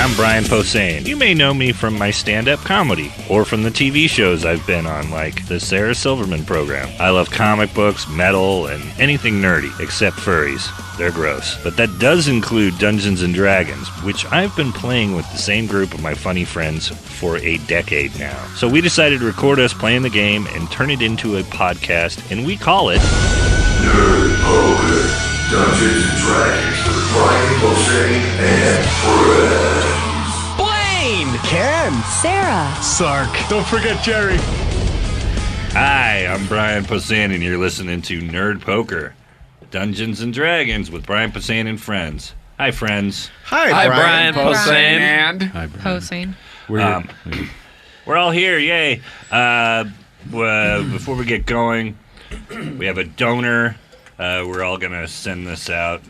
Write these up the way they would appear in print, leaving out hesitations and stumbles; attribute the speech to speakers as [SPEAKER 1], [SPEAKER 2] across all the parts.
[SPEAKER 1] I'm Brian Posehn. You may know me from my stand-up comedy, or from the TV shows I've been on, like the Sarah Silverman program. I love comic books, metal, and anything nerdy, except furries. They're gross. But that does include Dungeons & Dragons, which I've been playing with the same group of my funny friends for a decade now. So we decided to record us playing the game and turn it into a podcast, and we call it
[SPEAKER 2] Nerd Poker, Dungeons & Dragons with Brian Posehn and friends.
[SPEAKER 3] Blaine!
[SPEAKER 4] Ken!
[SPEAKER 5] Sarah!
[SPEAKER 4] Sark! Don't forget Gerry!
[SPEAKER 1] Hi, I'm Brian Posehn, and you're listening to Nerd Poker, Dungeons & Dragons with Brian Posehn and friends. Hi, friends.
[SPEAKER 4] Hi,
[SPEAKER 3] Brian Posehn.
[SPEAKER 6] And
[SPEAKER 3] Hi, Brian.
[SPEAKER 5] Posehn.
[SPEAKER 1] We're all here, yay. Before we get going, we have a donor. We're all going to send this out.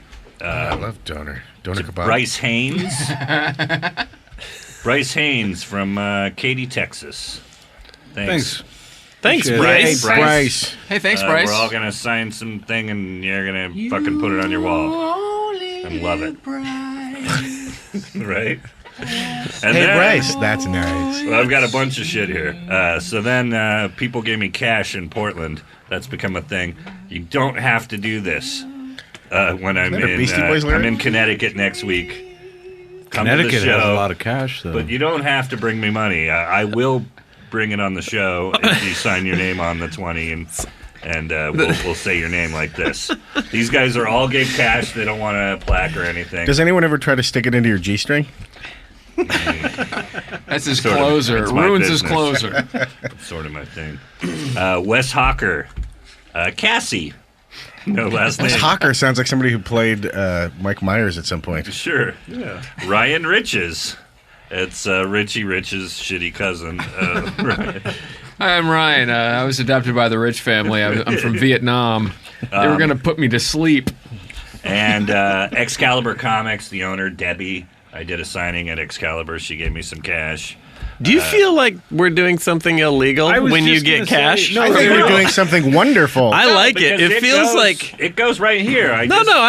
[SPEAKER 4] I love donor. Donor kebab.
[SPEAKER 1] Bryce Haynes. Bryce Haynes from Katy, Texas. Thanks.
[SPEAKER 3] Thanks,
[SPEAKER 4] Hey,
[SPEAKER 3] Bryce.
[SPEAKER 4] Bryce.
[SPEAKER 6] hey, thanks, Bryce.
[SPEAKER 1] We're all going to sign something, and you're going to fucking put it on your wall. And love it. Right? And
[SPEAKER 4] Hey,
[SPEAKER 1] then-
[SPEAKER 4] Bryce. That's nice.
[SPEAKER 1] Well, I've got a bunch of shit here. So then people gave me cash in Portland. That's become a thing. You don't have to do this when I'm
[SPEAKER 4] that a Beastie Boys lyric?
[SPEAKER 1] I'm in Connecticut next week. Come
[SPEAKER 7] Connecticut
[SPEAKER 1] to the show,
[SPEAKER 7] has a lot of cash, though.
[SPEAKER 1] but you don't have to bring me money. I will bring it on the show if you sign your name on the 20 and we'll say your name like this. These guys are all gave cash. They don't want a plaque or anything.
[SPEAKER 4] Does anyone ever try to stick it into your G-string?
[SPEAKER 6] That's his
[SPEAKER 1] Sort of.
[SPEAKER 6] closer.
[SPEAKER 1] It's my
[SPEAKER 6] Ruins his
[SPEAKER 1] business.
[SPEAKER 6] closer.
[SPEAKER 1] Sort of my thing. Wes Hawker. Cassie. No last name.
[SPEAKER 4] Wes Hawker sounds like somebody who played Mike Myers at some point.
[SPEAKER 1] Sure. Yeah. Ryan Riches. It's Richie Rich's shitty cousin. Ryan.
[SPEAKER 6] Hi, I'm Ryan. I was adopted by the Rich family. I'm from Vietnam. They were going to put me to sleep.
[SPEAKER 1] And Excalibur Comics, the owner, Debbie. I did a signing at Excalibur. She gave me some cash.
[SPEAKER 3] Do you feel like we're doing something illegal when you get cash?
[SPEAKER 4] I think we're doing something wonderful.
[SPEAKER 3] I like it.
[SPEAKER 1] Because
[SPEAKER 3] It feels
[SPEAKER 1] goes-
[SPEAKER 3] like...
[SPEAKER 1] It goes right here.
[SPEAKER 3] I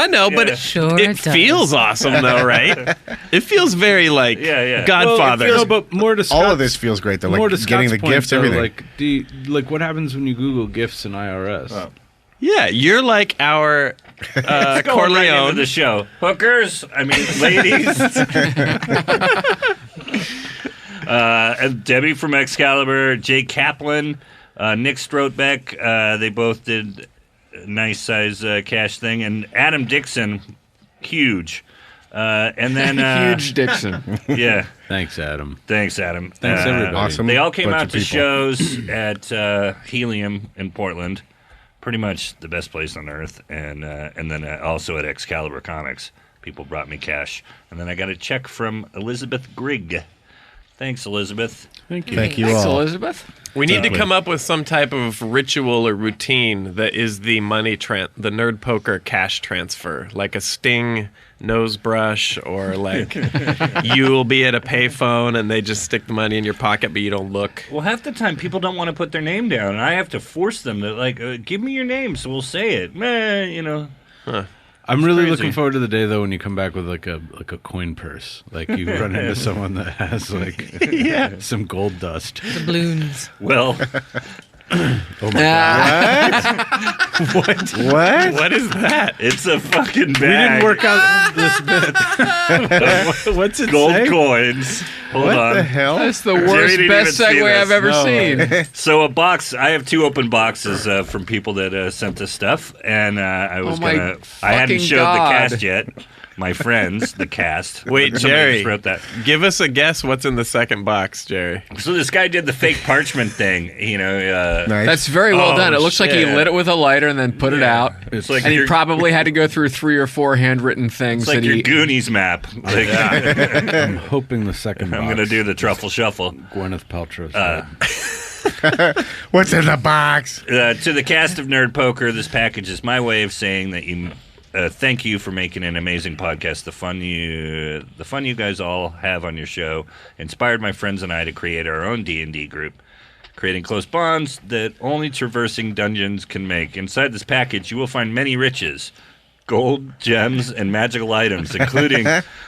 [SPEAKER 3] know, but
[SPEAKER 1] Yeah.
[SPEAKER 5] Sure
[SPEAKER 3] it
[SPEAKER 5] it does.
[SPEAKER 3] feels awesome, though, right? It feels very like
[SPEAKER 1] Yeah.
[SPEAKER 3] Godfather.
[SPEAKER 7] No, but more to
[SPEAKER 4] All
[SPEAKER 7] Scott's,
[SPEAKER 4] of this feels great, though.
[SPEAKER 7] more to
[SPEAKER 4] Like getting
[SPEAKER 7] Scott's
[SPEAKER 4] the
[SPEAKER 7] point,
[SPEAKER 4] gifts,
[SPEAKER 7] though,
[SPEAKER 4] everything.
[SPEAKER 7] Like, what happens when you Google gifts in IRS?
[SPEAKER 3] Yeah, you're like our
[SPEAKER 1] Going right into
[SPEAKER 3] Corleone.
[SPEAKER 1] the show. Hookers, ladies. And Debbie from Excalibur, Jay Kaplan, Nick Stroutbeck, they both did a nice size cash thing. And Adam Dixon, huge. And then...
[SPEAKER 6] Huge Dixon.
[SPEAKER 1] Yeah.
[SPEAKER 7] Thanks, Adam.
[SPEAKER 1] Thanks, Adam.
[SPEAKER 7] Thanks, everybody.
[SPEAKER 4] Awesome.
[SPEAKER 1] They all came
[SPEAKER 4] bunch
[SPEAKER 1] out
[SPEAKER 4] of
[SPEAKER 1] to
[SPEAKER 4] people.
[SPEAKER 1] shows at Helium in Portland. Pretty much the best place on earth. And then also at Excalibur Comics. People brought me cash. And then I got a check from Elizabeth Grigg. Thanks, Elizabeth.
[SPEAKER 7] Thank you.
[SPEAKER 4] Thank you
[SPEAKER 6] Thanks,
[SPEAKER 4] all.
[SPEAKER 6] Elizabeth.
[SPEAKER 3] We need to
[SPEAKER 4] Exactly.
[SPEAKER 3] come up with some type of ritual or routine that is the the nerd poker cash transfer, like a Sting nose brush, or like you'll be at a payphone and they just stick the money in your pocket, but you don't look.
[SPEAKER 1] Well, half the time people don't want to put their name down, and I have to force them to, give me your name so we'll say it.
[SPEAKER 7] I'm really
[SPEAKER 1] crazy.
[SPEAKER 7] looking forward to the day though when you come back with like a coin purse, like you run into someone that has like some gold dust.
[SPEAKER 5] The balloons.
[SPEAKER 1] Well,
[SPEAKER 7] Oh my god!
[SPEAKER 4] What?
[SPEAKER 3] What is that?
[SPEAKER 1] it's a fucking
[SPEAKER 7] We
[SPEAKER 1] bag.
[SPEAKER 7] didn't work out this bit. What's it
[SPEAKER 1] Gold
[SPEAKER 7] say?
[SPEAKER 1] coins. Hold
[SPEAKER 4] What
[SPEAKER 1] on.
[SPEAKER 4] the hell?
[SPEAKER 6] That's the
[SPEAKER 1] Jerry
[SPEAKER 6] worst,
[SPEAKER 1] didn't
[SPEAKER 6] best
[SPEAKER 1] even see
[SPEAKER 6] segue
[SPEAKER 1] this.
[SPEAKER 6] I've ever
[SPEAKER 7] No.
[SPEAKER 6] seen.
[SPEAKER 1] So a box. I have 2 open boxes from people that sent us stuff, and I was
[SPEAKER 6] Oh my
[SPEAKER 1] gonna. I hadn't
[SPEAKER 6] fucking
[SPEAKER 1] showed
[SPEAKER 6] God.
[SPEAKER 1] the cast yet. My friends, the cast.
[SPEAKER 3] Wait,
[SPEAKER 1] Somebody
[SPEAKER 3] Jerry.
[SPEAKER 1] just wrote that.
[SPEAKER 3] Give us a guess what's in the second box, Jerry.
[SPEAKER 1] So this guy did the fake parchment thing.
[SPEAKER 4] Nice.
[SPEAKER 6] That's very well
[SPEAKER 1] Oh,
[SPEAKER 6] done. It looks like he
[SPEAKER 1] shit.
[SPEAKER 6] lit it with a lighter and then put it out.
[SPEAKER 1] It's like
[SPEAKER 6] And he
[SPEAKER 1] your,
[SPEAKER 6] probably had to go through 3 or 4 handwritten things
[SPEAKER 1] it's like
[SPEAKER 6] that
[SPEAKER 1] your
[SPEAKER 6] he.
[SPEAKER 1] Goonies map. Like,
[SPEAKER 7] I'm hoping the second box.
[SPEAKER 1] I'm gonna do the truffle shuffle.
[SPEAKER 7] Gwyneth Paltrow. Said.
[SPEAKER 4] What's in the box?
[SPEAKER 1] To the cast of Nerd Poker, this package is my way of saying that you thank you for making an amazing podcast. The fun you guys all have on your show inspired my friends and I to create our own D&D group, creating close bonds that only traversing dungeons can make. Inside this package, you will find many riches. gold, gems, and magical items, including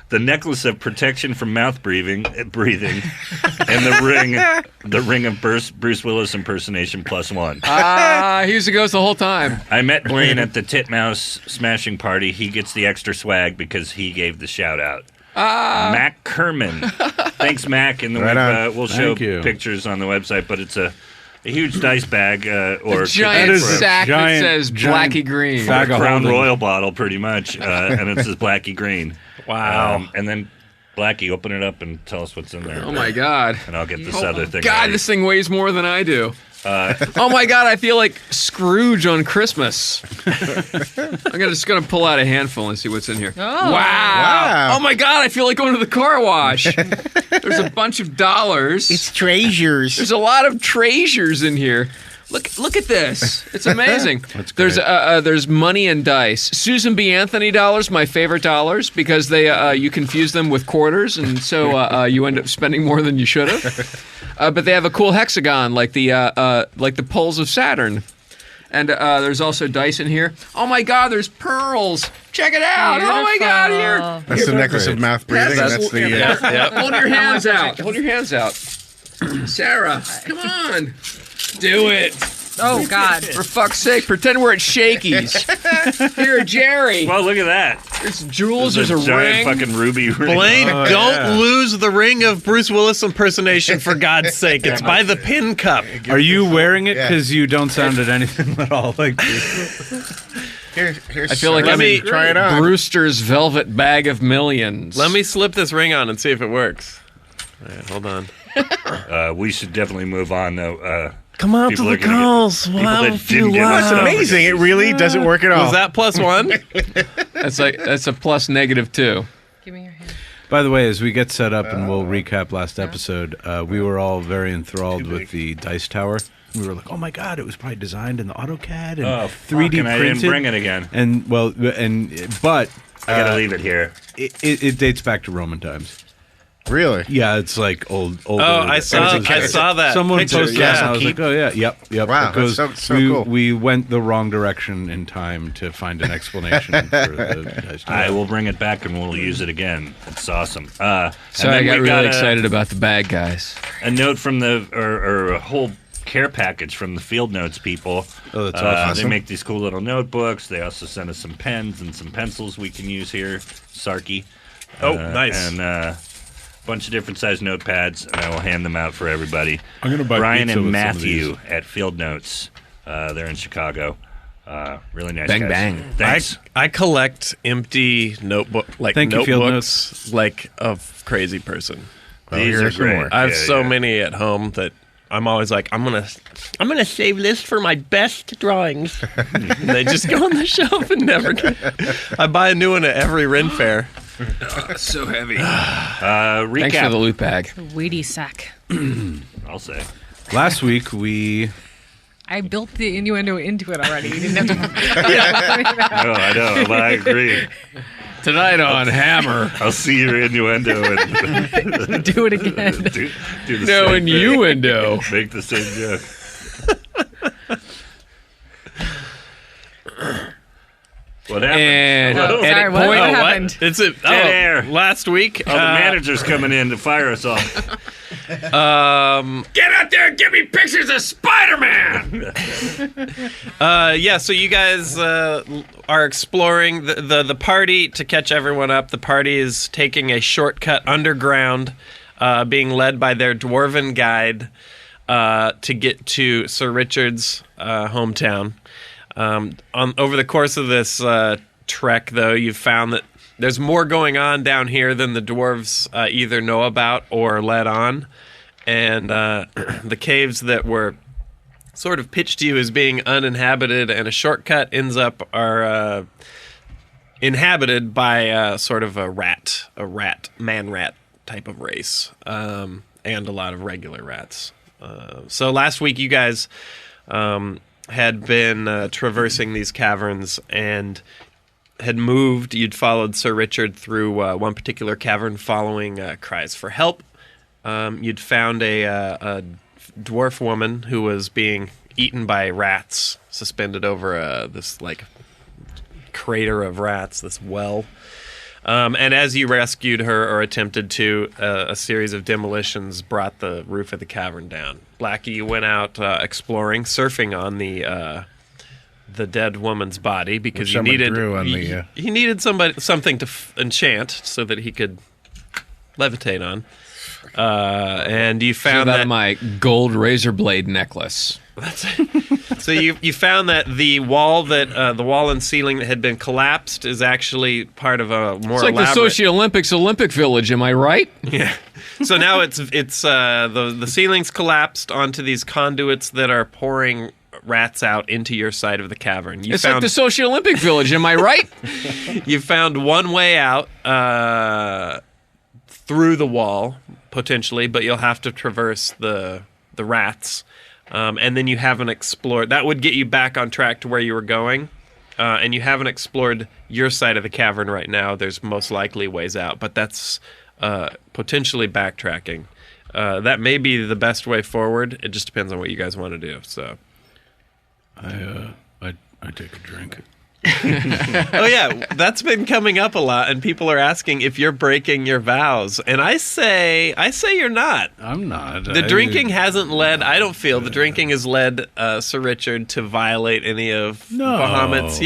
[SPEAKER 1] the necklace of protection from mouth breathing, and the ring of Bruce Willis impersonation +1.
[SPEAKER 6] He used to go the whole time.
[SPEAKER 1] I met Blaine at the Titmouse smashing party. He gets the extra swag because he gave the shout out. Mac Kerman. Thanks, Mac. And we'll show pictures on the website, but it's a huge dice bag or
[SPEAKER 6] a giant sack that says Blackie Green.
[SPEAKER 1] A Crown Royal bottle, pretty much, and it says Blackie Green.
[SPEAKER 3] Wow.
[SPEAKER 1] And then, Blackie, open it up and tell us what's in there.
[SPEAKER 6] Oh, my God.
[SPEAKER 1] And I'll get this other thing.
[SPEAKER 6] God, this thing weighs more than I do. Oh, my God, I feel like Scrooge on Christmas. I'm just going to pull out a handful and see what's in here.
[SPEAKER 5] Oh.
[SPEAKER 6] Wow. Oh, my God, I feel like going to the car wash. There's a bunch of dollars.
[SPEAKER 4] It's treasures.
[SPEAKER 6] There's a lot of treasures in here. Look at this. It's amazing. There's money and dice. Susan B. Anthony dollars, my favorite dollars, because they you confuse them with quarters, and so you end up spending more than you should have. But they have a cool hexagon, like the poles of Saturn. And there's also dice in here. Oh my God, there's pearls. Check it out.
[SPEAKER 5] Beautiful.
[SPEAKER 6] Oh my God, here.
[SPEAKER 4] That's the necklace of mouth breathing. That's the.
[SPEAKER 6] Hold your hands out. Hold your hands out. Sarah, come on. Do it.
[SPEAKER 5] Oh, God.
[SPEAKER 6] For fuck's sake, pretend we're at Shakey's. Here, Jerry.
[SPEAKER 1] Well, look at that.
[SPEAKER 6] There's jewels. There's a
[SPEAKER 1] giant
[SPEAKER 6] ring.
[SPEAKER 1] fucking ruby ring.
[SPEAKER 3] Blaine, don't lose the ring of Bruce Willis impersonation, for God's sake. It's by the pin cup.
[SPEAKER 7] Are you wearing it because you don't sound at anything at all like this?
[SPEAKER 4] Here's
[SPEAKER 6] I feel like
[SPEAKER 3] Let me
[SPEAKER 4] try it on.
[SPEAKER 6] Brewster's velvet bag of millions.
[SPEAKER 3] Let me slip this ring on and see if it works. All right, hold on.
[SPEAKER 1] We should definitely move on, though.
[SPEAKER 3] Come out
[SPEAKER 1] People
[SPEAKER 3] to
[SPEAKER 1] are
[SPEAKER 3] the
[SPEAKER 1] gonna get-
[SPEAKER 3] calls.
[SPEAKER 1] people
[SPEAKER 3] Wow,
[SPEAKER 1] that didn't get
[SPEAKER 4] That's
[SPEAKER 1] it.
[SPEAKER 4] amazing. It really doesn't work at all.
[SPEAKER 3] Was that +1?
[SPEAKER 6] That's a plus -2.
[SPEAKER 5] Give me your hand.
[SPEAKER 7] By the way, as we get set up and we'll recap last episode, we were all very enthralled with the dice tower. We were like, "Oh my God, it was probably designed in the AutoCAD and 3D
[SPEAKER 1] and I
[SPEAKER 7] printed."
[SPEAKER 1] didn't bring it again.
[SPEAKER 7] But
[SPEAKER 1] I gotta leave it here.
[SPEAKER 7] it dates back to Roman times.
[SPEAKER 4] Really?
[SPEAKER 7] Yeah, it's like old.
[SPEAKER 3] Oh, I saw that.
[SPEAKER 7] Someone
[SPEAKER 3] picture.
[SPEAKER 7] posted that, and I was like, "Oh yeah, yep."
[SPEAKER 4] Wow,
[SPEAKER 7] because
[SPEAKER 4] that's so
[SPEAKER 7] we,
[SPEAKER 4] cool.
[SPEAKER 7] we went the wrong direction in time to find an explanation for the dice tower.
[SPEAKER 1] I will bring it back and we'll use it again. It's awesome.
[SPEAKER 6] So I
[SPEAKER 1] and then
[SPEAKER 6] got
[SPEAKER 1] we
[SPEAKER 6] really
[SPEAKER 1] a-
[SPEAKER 6] excited about the bag, guys.
[SPEAKER 1] A note from or a whole care package from the Field Notes people.
[SPEAKER 7] Oh, that's
[SPEAKER 1] They
[SPEAKER 4] awesome.
[SPEAKER 1] make these cool little notebooks. They also sent us some pens and some pencils we can use here. Sarky.
[SPEAKER 3] Oh, nice.
[SPEAKER 1] And a bunch of different size notepads, and I will hand them out for everybody.
[SPEAKER 7] I'm gonna buy
[SPEAKER 1] Brian
[SPEAKER 7] pizza
[SPEAKER 1] and
[SPEAKER 7] with some of
[SPEAKER 1] Matthew
[SPEAKER 7] these.
[SPEAKER 1] at Field Notes. They're in Chicago. Really nice
[SPEAKER 6] Bang,
[SPEAKER 1] guys.
[SPEAKER 6] bang.
[SPEAKER 1] Thanks.
[SPEAKER 3] I collect empty notebook
[SPEAKER 7] Thank you, Field
[SPEAKER 3] notebooks like a crazy person.
[SPEAKER 1] These are
[SPEAKER 4] here's some
[SPEAKER 1] great.
[SPEAKER 4] more.
[SPEAKER 3] I have
[SPEAKER 1] Yeah,
[SPEAKER 3] so
[SPEAKER 1] yeah.
[SPEAKER 3] many at home that I'm always like, I'm gonna save this for my best drawings. And they just go on the shelf and never get. I buy a new one at every Ren fair.
[SPEAKER 6] So heavy.
[SPEAKER 1] Recap.
[SPEAKER 6] Thanks for the loot bag.
[SPEAKER 5] Weedy sack.
[SPEAKER 1] I'll say.
[SPEAKER 7] Last week we
[SPEAKER 5] I built the innuendo into it already. You didn't have to.
[SPEAKER 1] Oh, I know, but I agree.
[SPEAKER 6] Tonight on Hammer.
[SPEAKER 1] I'll see your innuendo and
[SPEAKER 5] Do it again.
[SPEAKER 1] do the
[SPEAKER 6] No
[SPEAKER 1] same thing.
[SPEAKER 6] innuendo.
[SPEAKER 1] Make the same joke. What happened?
[SPEAKER 6] And
[SPEAKER 1] Hello?
[SPEAKER 6] edit
[SPEAKER 5] Sorry, what
[SPEAKER 6] point.
[SPEAKER 5] happened?
[SPEAKER 3] It's a
[SPEAKER 1] Dead air.
[SPEAKER 3] last week.
[SPEAKER 1] Oh, the manager's coming in to fire us all.
[SPEAKER 6] Get out there and give me pictures of Spider-Man.
[SPEAKER 3] Yeah, so you guys are exploring the party. To catch everyone up, the party is taking a shortcut underground, being led by their dwarven guide to get to Sir Richard's hometown. Over the course of this trek, though, you've found that there's more going on down here than the dwarves either know about or let on. And the caves that were sort of pitched to you as being uninhabited and a shortcut are inhabited by sort of a man-rat type of race, and a lot of regular rats. So last week you guys had been traversing these caverns and had moved. You'd followed Sir Richard through one particular cavern following cries for help. You'd found a dwarf woman who was being eaten by rats, suspended over this like crater of rats, this well. And as you rescued her or attempted to, a series of demolitions brought the roof of the cavern down. Blackie, you went out exploring, surfing on the dead woman's body because you needed he needed something to enchant so that he could levitate on. And you found that
[SPEAKER 6] my gold razor blade necklace.
[SPEAKER 3] So you found that the wall and ceiling that had been collapsed is actually part of a more
[SPEAKER 6] like
[SPEAKER 3] elaborate...
[SPEAKER 6] the Sochi Olympics Olympic Village, am I right?
[SPEAKER 3] Yeah. So now it's the ceiling's collapsed onto these conduits that are pouring rats out into your side of the cavern.
[SPEAKER 6] It's like the Sochi Olympic Village, am I right?
[SPEAKER 3] You found one way out through the wall, potentially, but you'll have to traverse the rats. And then you haven't explored... That would get you back on track to where you were going. And you haven't explored your side of the cavern right now. There's most likely ways out, but that's potentially backtracking. That may be the best way forward. It just depends on what you guys want to do. So,
[SPEAKER 7] I take a drink.
[SPEAKER 3] Oh yeah, that's been coming up a lot, and people are asking if you're breaking your vows, and I say you're not.
[SPEAKER 7] I'm not.
[SPEAKER 3] The drinking hasn't led. I don't feel the drinking has led Sir Richard to violate any of Bahamut's.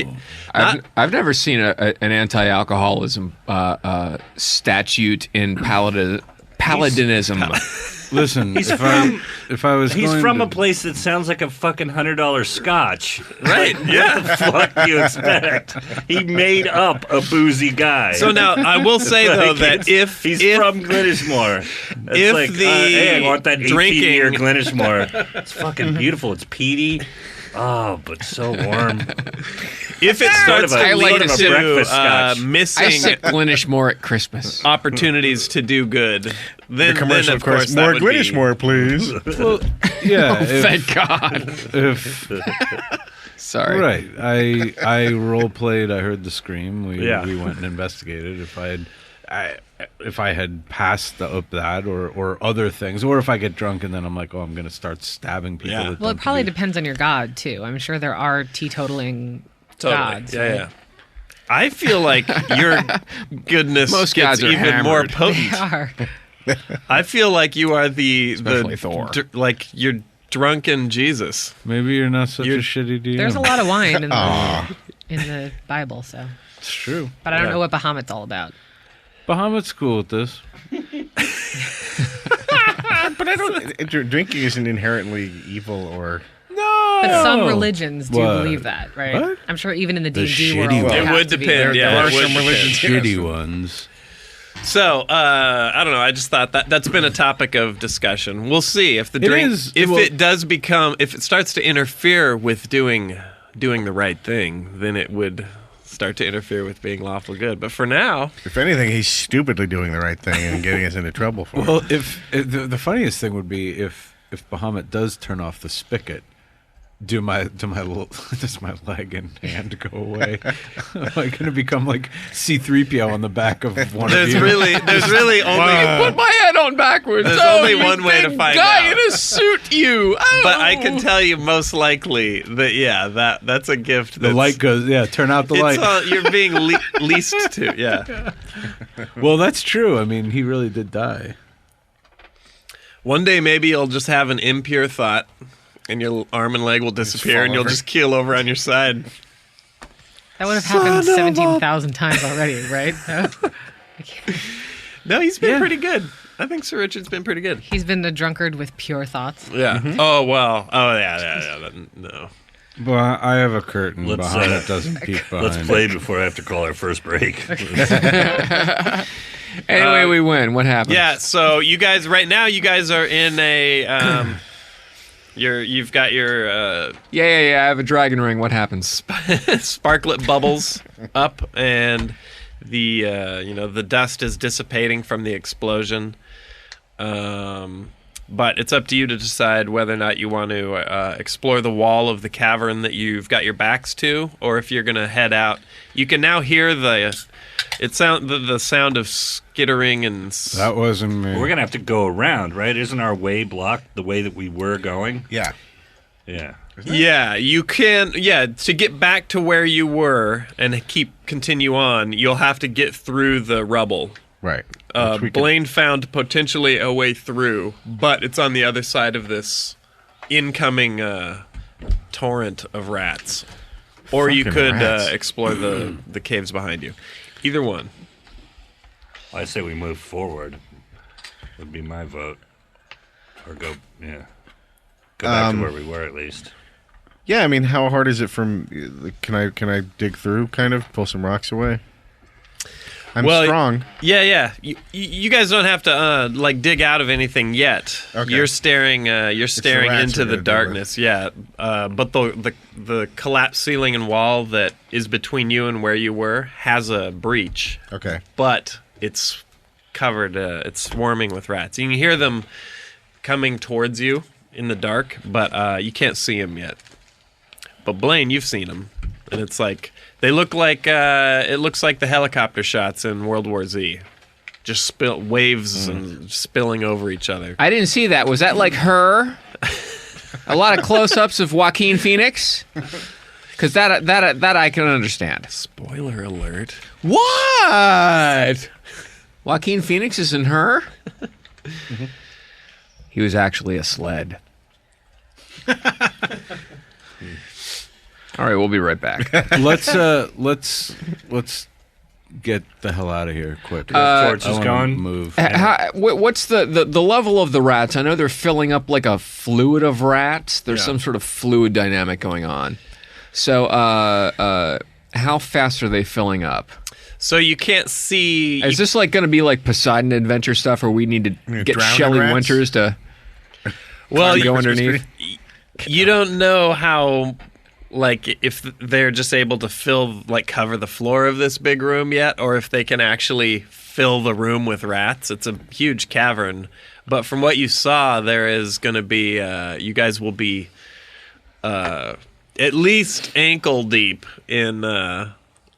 [SPEAKER 6] I've never seen an anti-alcoholism statute in paladinism.
[SPEAKER 7] Listen, if I was
[SPEAKER 1] He's
[SPEAKER 7] going
[SPEAKER 1] from
[SPEAKER 7] to...
[SPEAKER 1] a place that sounds like a fucking $100 scotch.
[SPEAKER 3] Right, yeah.
[SPEAKER 1] What the fuck do you expect? He made up a boozy guy.
[SPEAKER 3] So now, I will say, though, that if...
[SPEAKER 1] He's from Glenishmore. It's
[SPEAKER 3] if
[SPEAKER 1] like,
[SPEAKER 3] the
[SPEAKER 1] hey, I want that
[SPEAKER 3] drinking...
[SPEAKER 1] 18-year Glenishmore. It's fucking beautiful. It's peaty. Oh, but so warm.
[SPEAKER 3] If it starts
[SPEAKER 6] I like
[SPEAKER 3] to
[SPEAKER 6] to
[SPEAKER 3] lead
[SPEAKER 1] breakfast
[SPEAKER 3] to
[SPEAKER 1] scotch.
[SPEAKER 3] missing
[SPEAKER 6] I sip Glenishmore at Christmas.
[SPEAKER 3] opportunities to do good, then,
[SPEAKER 4] The commercial,
[SPEAKER 3] of course,
[SPEAKER 4] more
[SPEAKER 3] that would be...
[SPEAKER 4] Glenishmore, please.
[SPEAKER 7] Well, yeah.
[SPEAKER 6] Thank God.
[SPEAKER 7] If
[SPEAKER 6] Sorry.
[SPEAKER 7] right, I role played. I heard the scream. We went and investigated. If I had passed up that or other things, or if I get drunk and then I'm like, oh, I'm going to start stabbing people.
[SPEAKER 3] Yeah.
[SPEAKER 7] that
[SPEAKER 5] Well, it
[SPEAKER 7] don't
[SPEAKER 5] probably
[SPEAKER 7] do-
[SPEAKER 5] depends on your god too. I'm sure there are teetotaling gods.
[SPEAKER 3] Yeah,
[SPEAKER 5] right?
[SPEAKER 3] yeah. I feel like your goodness
[SPEAKER 6] Most
[SPEAKER 3] gets
[SPEAKER 6] gods are
[SPEAKER 3] even more
[SPEAKER 6] hammered.
[SPEAKER 3] potent.
[SPEAKER 5] They are.
[SPEAKER 3] I feel like you are
[SPEAKER 6] Especially Thor.
[SPEAKER 3] like you're drunken Jesus.
[SPEAKER 7] Maybe you're not such
[SPEAKER 3] You're-
[SPEAKER 7] a shitty DM.
[SPEAKER 5] There's a lot of wine in the Bible, so.
[SPEAKER 7] It's true.
[SPEAKER 5] But I don't know what Bahamut's all about.
[SPEAKER 7] Bahamut's cool with this.
[SPEAKER 4] But I don't. Drinking isn't inherently evil or.
[SPEAKER 5] But some religions do
[SPEAKER 7] What?
[SPEAKER 5] believe that, right?
[SPEAKER 7] What?
[SPEAKER 5] I'm sure even in the
[SPEAKER 7] The
[SPEAKER 5] D&D
[SPEAKER 7] shitty
[SPEAKER 5] world,
[SPEAKER 7] ones.
[SPEAKER 5] there
[SPEAKER 3] It
[SPEAKER 5] have
[SPEAKER 3] would
[SPEAKER 5] to be.
[SPEAKER 3] depend.
[SPEAKER 4] There
[SPEAKER 3] Yeah,
[SPEAKER 4] are
[SPEAKER 3] it would
[SPEAKER 4] some
[SPEAKER 3] depend.
[SPEAKER 4] religions.
[SPEAKER 7] Shitty ones.
[SPEAKER 3] So I don't know. I just thought that's been a topic of discussion. We'll see if the
[SPEAKER 7] It
[SPEAKER 3] drink
[SPEAKER 7] is.
[SPEAKER 3] if
[SPEAKER 7] Well-
[SPEAKER 3] it does become if it starts to interfere with doing the right thing, then it would start to interfere with being lawful good. But for now,
[SPEAKER 4] If anything, he's stupidly doing the right thing and getting us into trouble for it.
[SPEAKER 7] Well, if the funniest thing would be if Bahamut does turn off the spigot, does my leg and hand go away? Am I going to become like C-3PO on the back of one
[SPEAKER 3] there's
[SPEAKER 7] of you?
[SPEAKER 3] really only
[SPEAKER 6] Put my head on backwards.
[SPEAKER 3] There's
[SPEAKER 6] Oh,
[SPEAKER 3] only
[SPEAKER 6] you
[SPEAKER 3] one way to
[SPEAKER 6] big
[SPEAKER 3] find
[SPEAKER 6] guy
[SPEAKER 3] out.
[SPEAKER 6] in a suit, you. Oh.
[SPEAKER 3] But I can tell you most likely that that's a gift.
[SPEAKER 7] The
[SPEAKER 3] That's,
[SPEAKER 7] light goes, turn out the light.
[SPEAKER 3] You're being leased to, yeah.
[SPEAKER 7] Well, that's true. I mean, he really did die.
[SPEAKER 3] One day maybe you'll just have an impure thought, and your arm and leg will disappear,
[SPEAKER 4] fall
[SPEAKER 3] and you'll
[SPEAKER 4] over.
[SPEAKER 3] just keel over on your side.
[SPEAKER 5] That would have happened 17,000 times already, right?
[SPEAKER 3] No, he's been
[SPEAKER 7] Yeah.
[SPEAKER 3] pretty good. I think Sir Richard's been pretty good.
[SPEAKER 5] He's been a drunkard with pure thoughts.
[SPEAKER 3] Yeah. Oh well. Oh yeah. No.
[SPEAKER 7] Well, I have a curtain.
[SPEAKER 1] Let's,
[SPEAKER 7] Bahamut doesn't peek behind.
[SPEAKER 1] Let's play before I have to call our first break.
[SPEAKER 6] Anyway, we win. What happened?
[SPEAKER 3] Yeah. So you guys, right now, you guys are in a. You've got your
[SPEAKER 6] Yeah. I have a dragon ring. What happens?
[SPEAKER 3] sparklet bubbles up, and the the dust is dissipating from the explosion. But it's up to you to decide whether or not you want to explore the wall of the cavern that you've got your backs to, or if you're going to head out. You can now hear the sound of skittering and.
[SPEAKER 7] That wasn't me.
[SPEAKER 1] We're gonna have to go around, right? Isn't our way blocked the way that we were going?
[SPEAKER 4] Yeah.
[SPEAKER 1] Yeah.
[SPEAKER 3] Yeah, you can. Yeah, to get back to where you were and continue on, you'll have to get through the rubble.
[SPEAKER 4] Right.
[SPEAKER 3] Blaine found potentially a way through, but it's on the other side of this incoming torrent of rats. Or you could explore the caves behind you. Either one.
[SPEAKER 1] I say we move forward. Would be my vote. Or go back to where we were at least.
[SPEAKER 4] Yeah, I mean, how hard is it from? Can I dig through? Kind of pull some rocks away. I'm strong.
[SPEAKER 3] Yeah. You guys don't have to dig out of anything yet.
[SPEAKER 4] Okay.
[SPEAKER 3] You're staring. Into the darkness. Yeah. But the collapsed ceiling and wall that is between you and where you were has a breach.
[SPEAKER 4] Okay.
[SPEAKER 3] But it's covered. It's swarming with rats. You can hear them coming towards you in the dark, but you can't see them yet. But Blaine, you've seen them, and it's like they look like it looks like the helicopter shots in World War Z, just waves and spilling over each other.
[SPEAKER 6] I didn't see that. Was that like her? A lot of close-ups of Joaquin Phoenix, because that I can understand.
[SPEAKER 3] Spoiler alert!
[SPEAKER 6] What? Joaquin Phoenix is in her? He was actually a sled. All right, we'll be right back.
[SPEAKER 7] Let's get the hell out of here quick.
[SPEAKER 1] Torch
[SPEAKER 7] I
[SPEAKER 1] is
[SPEAKER 7] wanna
[SPEAKER 1] gone.
[SPEAKER 7] Move.
[SPEAKER 6] What's the level of the rats? I know they're filling up like a fluid of rats. There's some sort of fluid dynamic going on. So, how fast are they filling up?
[SPEAKER 3] So you can't see.
[SPEAKER 6] Is this like going to be like Poseidon Adventure stuff, or we need to get
[SPEAKER 4] drowning
[SPEAKER 6] Shelley
[SPEAKER 4] rats?
[SPEAKER 6] Winters to
[SPEAKER 3] well,
[SPEAKER 6] go underneath?
[SPEAKER 3] You don't know how, if they're just able to cover the floor of this big room yet, or if they can actually fill the room with rats. It's a huge cavern, but from what you saw, there is going to be. You guys will be at least ankle deep in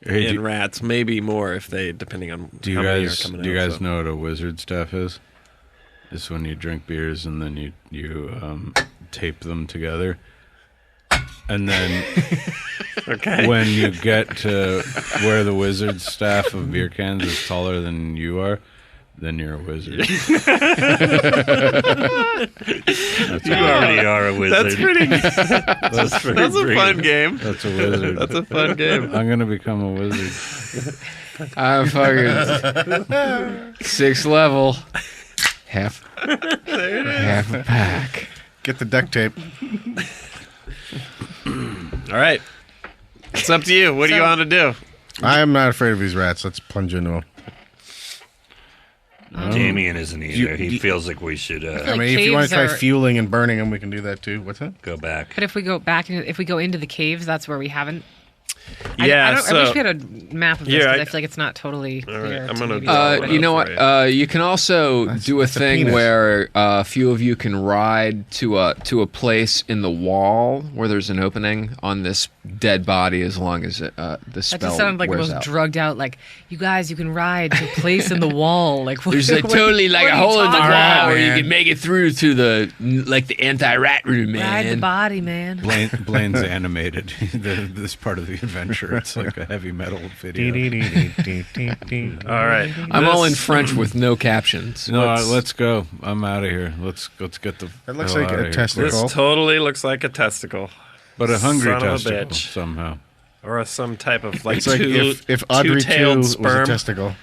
[SPEAKER 3] rats, maybe more if they, depending on how many are coming out.
[SPEAKER 7] Do you guys know what a wizard staff is? It's when you drink beers and then you tape them together. And then when you get to where the wizard staff of beer cans is taller than you are, then you're a wizard.
[SPEAKER 1] You already are a wizard.
[SPEAKER 3] That's pretty.
[SPEAKER 1] That's
[SPEAKER 3] a fun game.
[SPEAKER 7] That's a wizard.
[SPEAKER 3] That's a fun game.
[SPEAKER 7] I'm gonna become a wizard.
[SPEAKER 6] I'm fucking 6th level. Half a pack.
[SPEAKER 4] Get the duct tape.
[SPEAKER 3] All right, it's up to you. What do you want to do?
[SPEAKER 4] I am not afraid of these rats. Let's plunge into them.
[SPEAKER 1] Damien isn't either. He feels like we should
[SPEAKER 4] I mean, if you want to try fueling and burning them, we can do that too. What's that?
[SPEAKER 1] go back.
[SPEAKER 5] But if we go back, if we go into the caves, that's where we haven't.
[SPEAKER 3] Yeah,
[SPEAKER 5] I
[SPEAKER 3] so
[SPEAKER 5] wish we had a map of this because I feel like it's not totally clear.
[SPEAKER 3] right, I'm
[SPEAKER 5] to
[SPEAKER 3] gonna
[SPEAKER 5] maybe
[SPEAKER 3] draw
[SPEAKER 5] look
[SPEAKER 3] it
[SPEAKER 5] at.
[SPEAKER 6] You know
[SPEAKER 3] for
[SPEAKER 6] what? You can also do a
[SPEAKER 4] that's a
[SPEAKER 6] thing
[SPEAKER 4] penis.
[SPEAKER 6] where a few of you can ride to a place in the wall where there's an opening on this dead body as long as the spell
[SPEAKER 5] That just sounded like the
[SPEAKER 6] wears
[SPEAKER 5] most
[SPEAKER 6] out.
[SPEAKER 5] drugged out. Like, you guys, you can ride to a place in the wall. Like, what,
[SPEAKER 6] There's like
[SPEAKER 5] what-
[SPEAKER 6] totally like
[SPEAKER 5] what
[SPEAKER 6] a
[SPEAKER 5] are you
[SPEAKER 6] hole in the wall
[SPEAKER 5] talking about?
[SPEAKER 6] where you
[SPEAKER 4] man.
[SPEAKER 6] can make it through to the anti-rat room, man.
[SPEAKER 5] Ride the body, man.
[SPEAKER 7] Blaine's animated this part of the adventure. It's like a heavy metal video.
[SPEAKER 3] all right.
[SPEAKER 6] I'm all in French with no captions.
[SPEAKER 7] No, let's go. I'm out of here. Let's get the.
[SPEAKER 4] That looks
[SPEAKER 7] hell
[SPEAKER 4] like
[SPEAKER 7] outta
[SPEAKER 4] a
[SPEAKER 7] here.
[SPEAKER 4] testicle.
[SPEAKER 3] This totally looks like a testicle,
[SPEAKER 7] But a hungry
[SPEAKER 3] Son of a
[SPEAKER 7] testicle
[SPEAKER 3] bitch.
[SPEAKER 7] somehow.
[SPEAKER 3] or some type of
[SPEAKER 4] It's like if Audrey 2
[SPEAKER 3] two-tailed
[SPEAKER 4] was a
[SPEAKER 3] sperm.
[SPEAKER 4] testicle.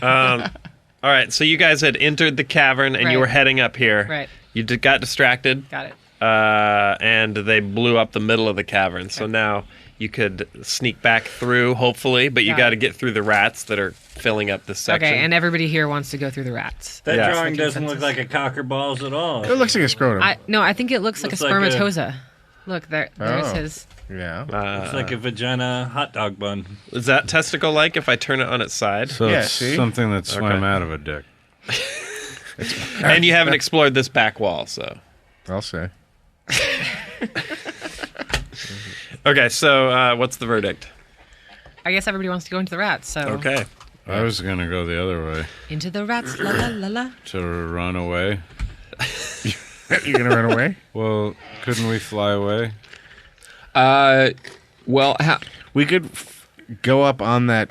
[SPEAKER 3] All right, so you guys had entered the cavern and you
[SPEAKER 5] Right.
[SPEAKER 3] were heading up here.
[SPEAKER 5] Right.
[SPEAKER 3] You got distracted.
[SPEAKER 5] Got it.
[SPEAKER 3] And they blew up the middle of the cavern. So now you could sneak back through, hopefully, but you
[SPEAKER 5] Got
[SPEAKER 3] got
[SPEAKER 5] it.
[SPEAKER 3] to get through the rats that are filling up this section.
[SPEAKER 5] Okay, and everybody here wants to go through the rats.
[SPEAKER 1] That
[SPEAKER 3] Yeah.
[SPEAKER 1] drawing
[SPEAKER 5] That's the
[SPEAKER 1] doesn't look like a cocker balls at all.
[SPEAKER 4] It looks like a scrotum.
[SPEAKER 5] I think it looks like a
[SPEAKER 1] Looks like a-
[SPEAKER 5] spermatozoa. Look, there's
[SPEAKER 4] Oh.
[SPEAKER 5] his.
[SPEAKER 4] yeah.
[SPEAKER 1] It's like a vagina hot dog bun.
[SPEAKER 3] Is that testicle like if I turn it on its side?
[SPEAKER 7] So
[SPEAKER 4] Yeah,
[SPEAKER 7] it's
[SPEAKER 4] see?
[SPEAKER 7] something that swam
[SPEAKER 3] Okay.
[SPEAKER 7] out of a dick.
[SPEAKER 3] And you haven't explored this back wall, so.
[SPEAKER 4] I'll say.
[SPEAKER 3] Okay, so what's the verdict?
[SPEAKER 5] I guess everybody wants to go into the rats, so.
[SPEAKER 3] Okay.
[SPEAKER 7] I was gonna go the other way
[SPEAKER 5] Into the rats, la la la la.
[SPEAKER 7] to run away.
[SPEAKER 4] You're gonna run away?
[SPEAKER 7] Well, couldn't we fly away?
[SPEAKER 6] Well,
[SPEAKER 4] We could go up on that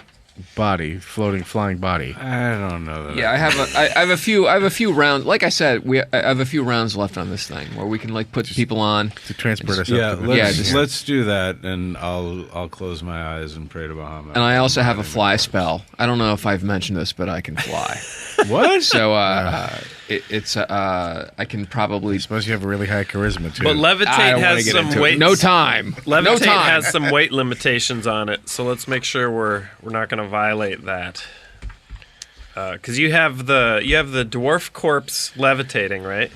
[SPEAKER 4] body, flying body.
[SPEAKER 7] I don't know that.
[SPEAKER 6] yeah, I have a few rounds. Like I said, I have a few rounds left on this thing where we can like put people on.
[SPEAKER 4] To transport us
[SPEAKER 7] Yeah,
[SPEAKER 4] up to
[SPEAKER 7] let's do that, and I'll close my eyes and pray to Bahamut.
[SPEAKER 6] And I also have a fly spell. I don't know if I've mentioned this, but I can fly.
[SPEAKER 7] What?
[SPEAKER 6] So I can probably.
[SPEAKER 4] I suppose you have a really high charisma too.
[SPEAKER 3] But levitate
[SPEAKER 6] I don't wanna
[SPEAKER 3] has
[SPEAKER 6] get
[SPEAKER 3] some
[SPEAKER 6] into it.
[SPEAKER 3] weight.
[SPEAKER 6] No time.
[SPEAKER 3] Levitate
[SPEAKER 6] No time.
[SPEAKER 3] has some weight limitations on it, so let's make sure we're not going to violate that. Because you have the dwarf corpse levitating, right?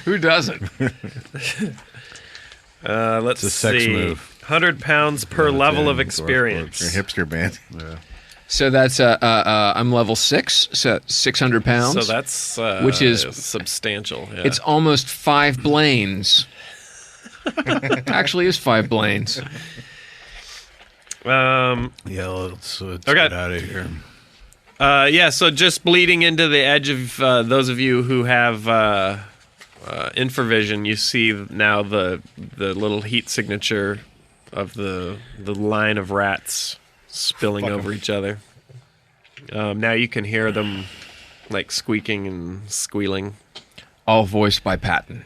[SPEAKER 6] Who doesn't?
[SPEAKER 3] Let's
[SPEAKER 7] It's a sex
[SPEAKER 3] see.
[SPEAKER 7] move.
[SPEAKER 3] 100 pounds per level of
[SPEAKER 4] You're a
[SPEAKER 3] experience.
[SPEAKER 4] hipster band.
[SPEAKER 7] Yeah.
[SPEAKER 6] So that's I'm level 6, so 600 pounds.
[SPEAKER 3] So that's
[SPEAKER 6] Which is-
[SPEAKER 3] substantial. Yeah.
[SPEAKER 6] It's almost 5 Blaines. Actually, is 5 Blaines.
[SPEAKER 7] Yeah, let's
[SPEAKER 3] Okay.
[SPEAKER 7] get out of here.
[SPEAKER 3] Yeah. So just bleeding into the edge of those of you who have infravision, you see now the little heat signature of the line of rats spilling over each other. Now you can hear them like squeaking and squealing.
[SPEAKER 6] All voiced by Patton.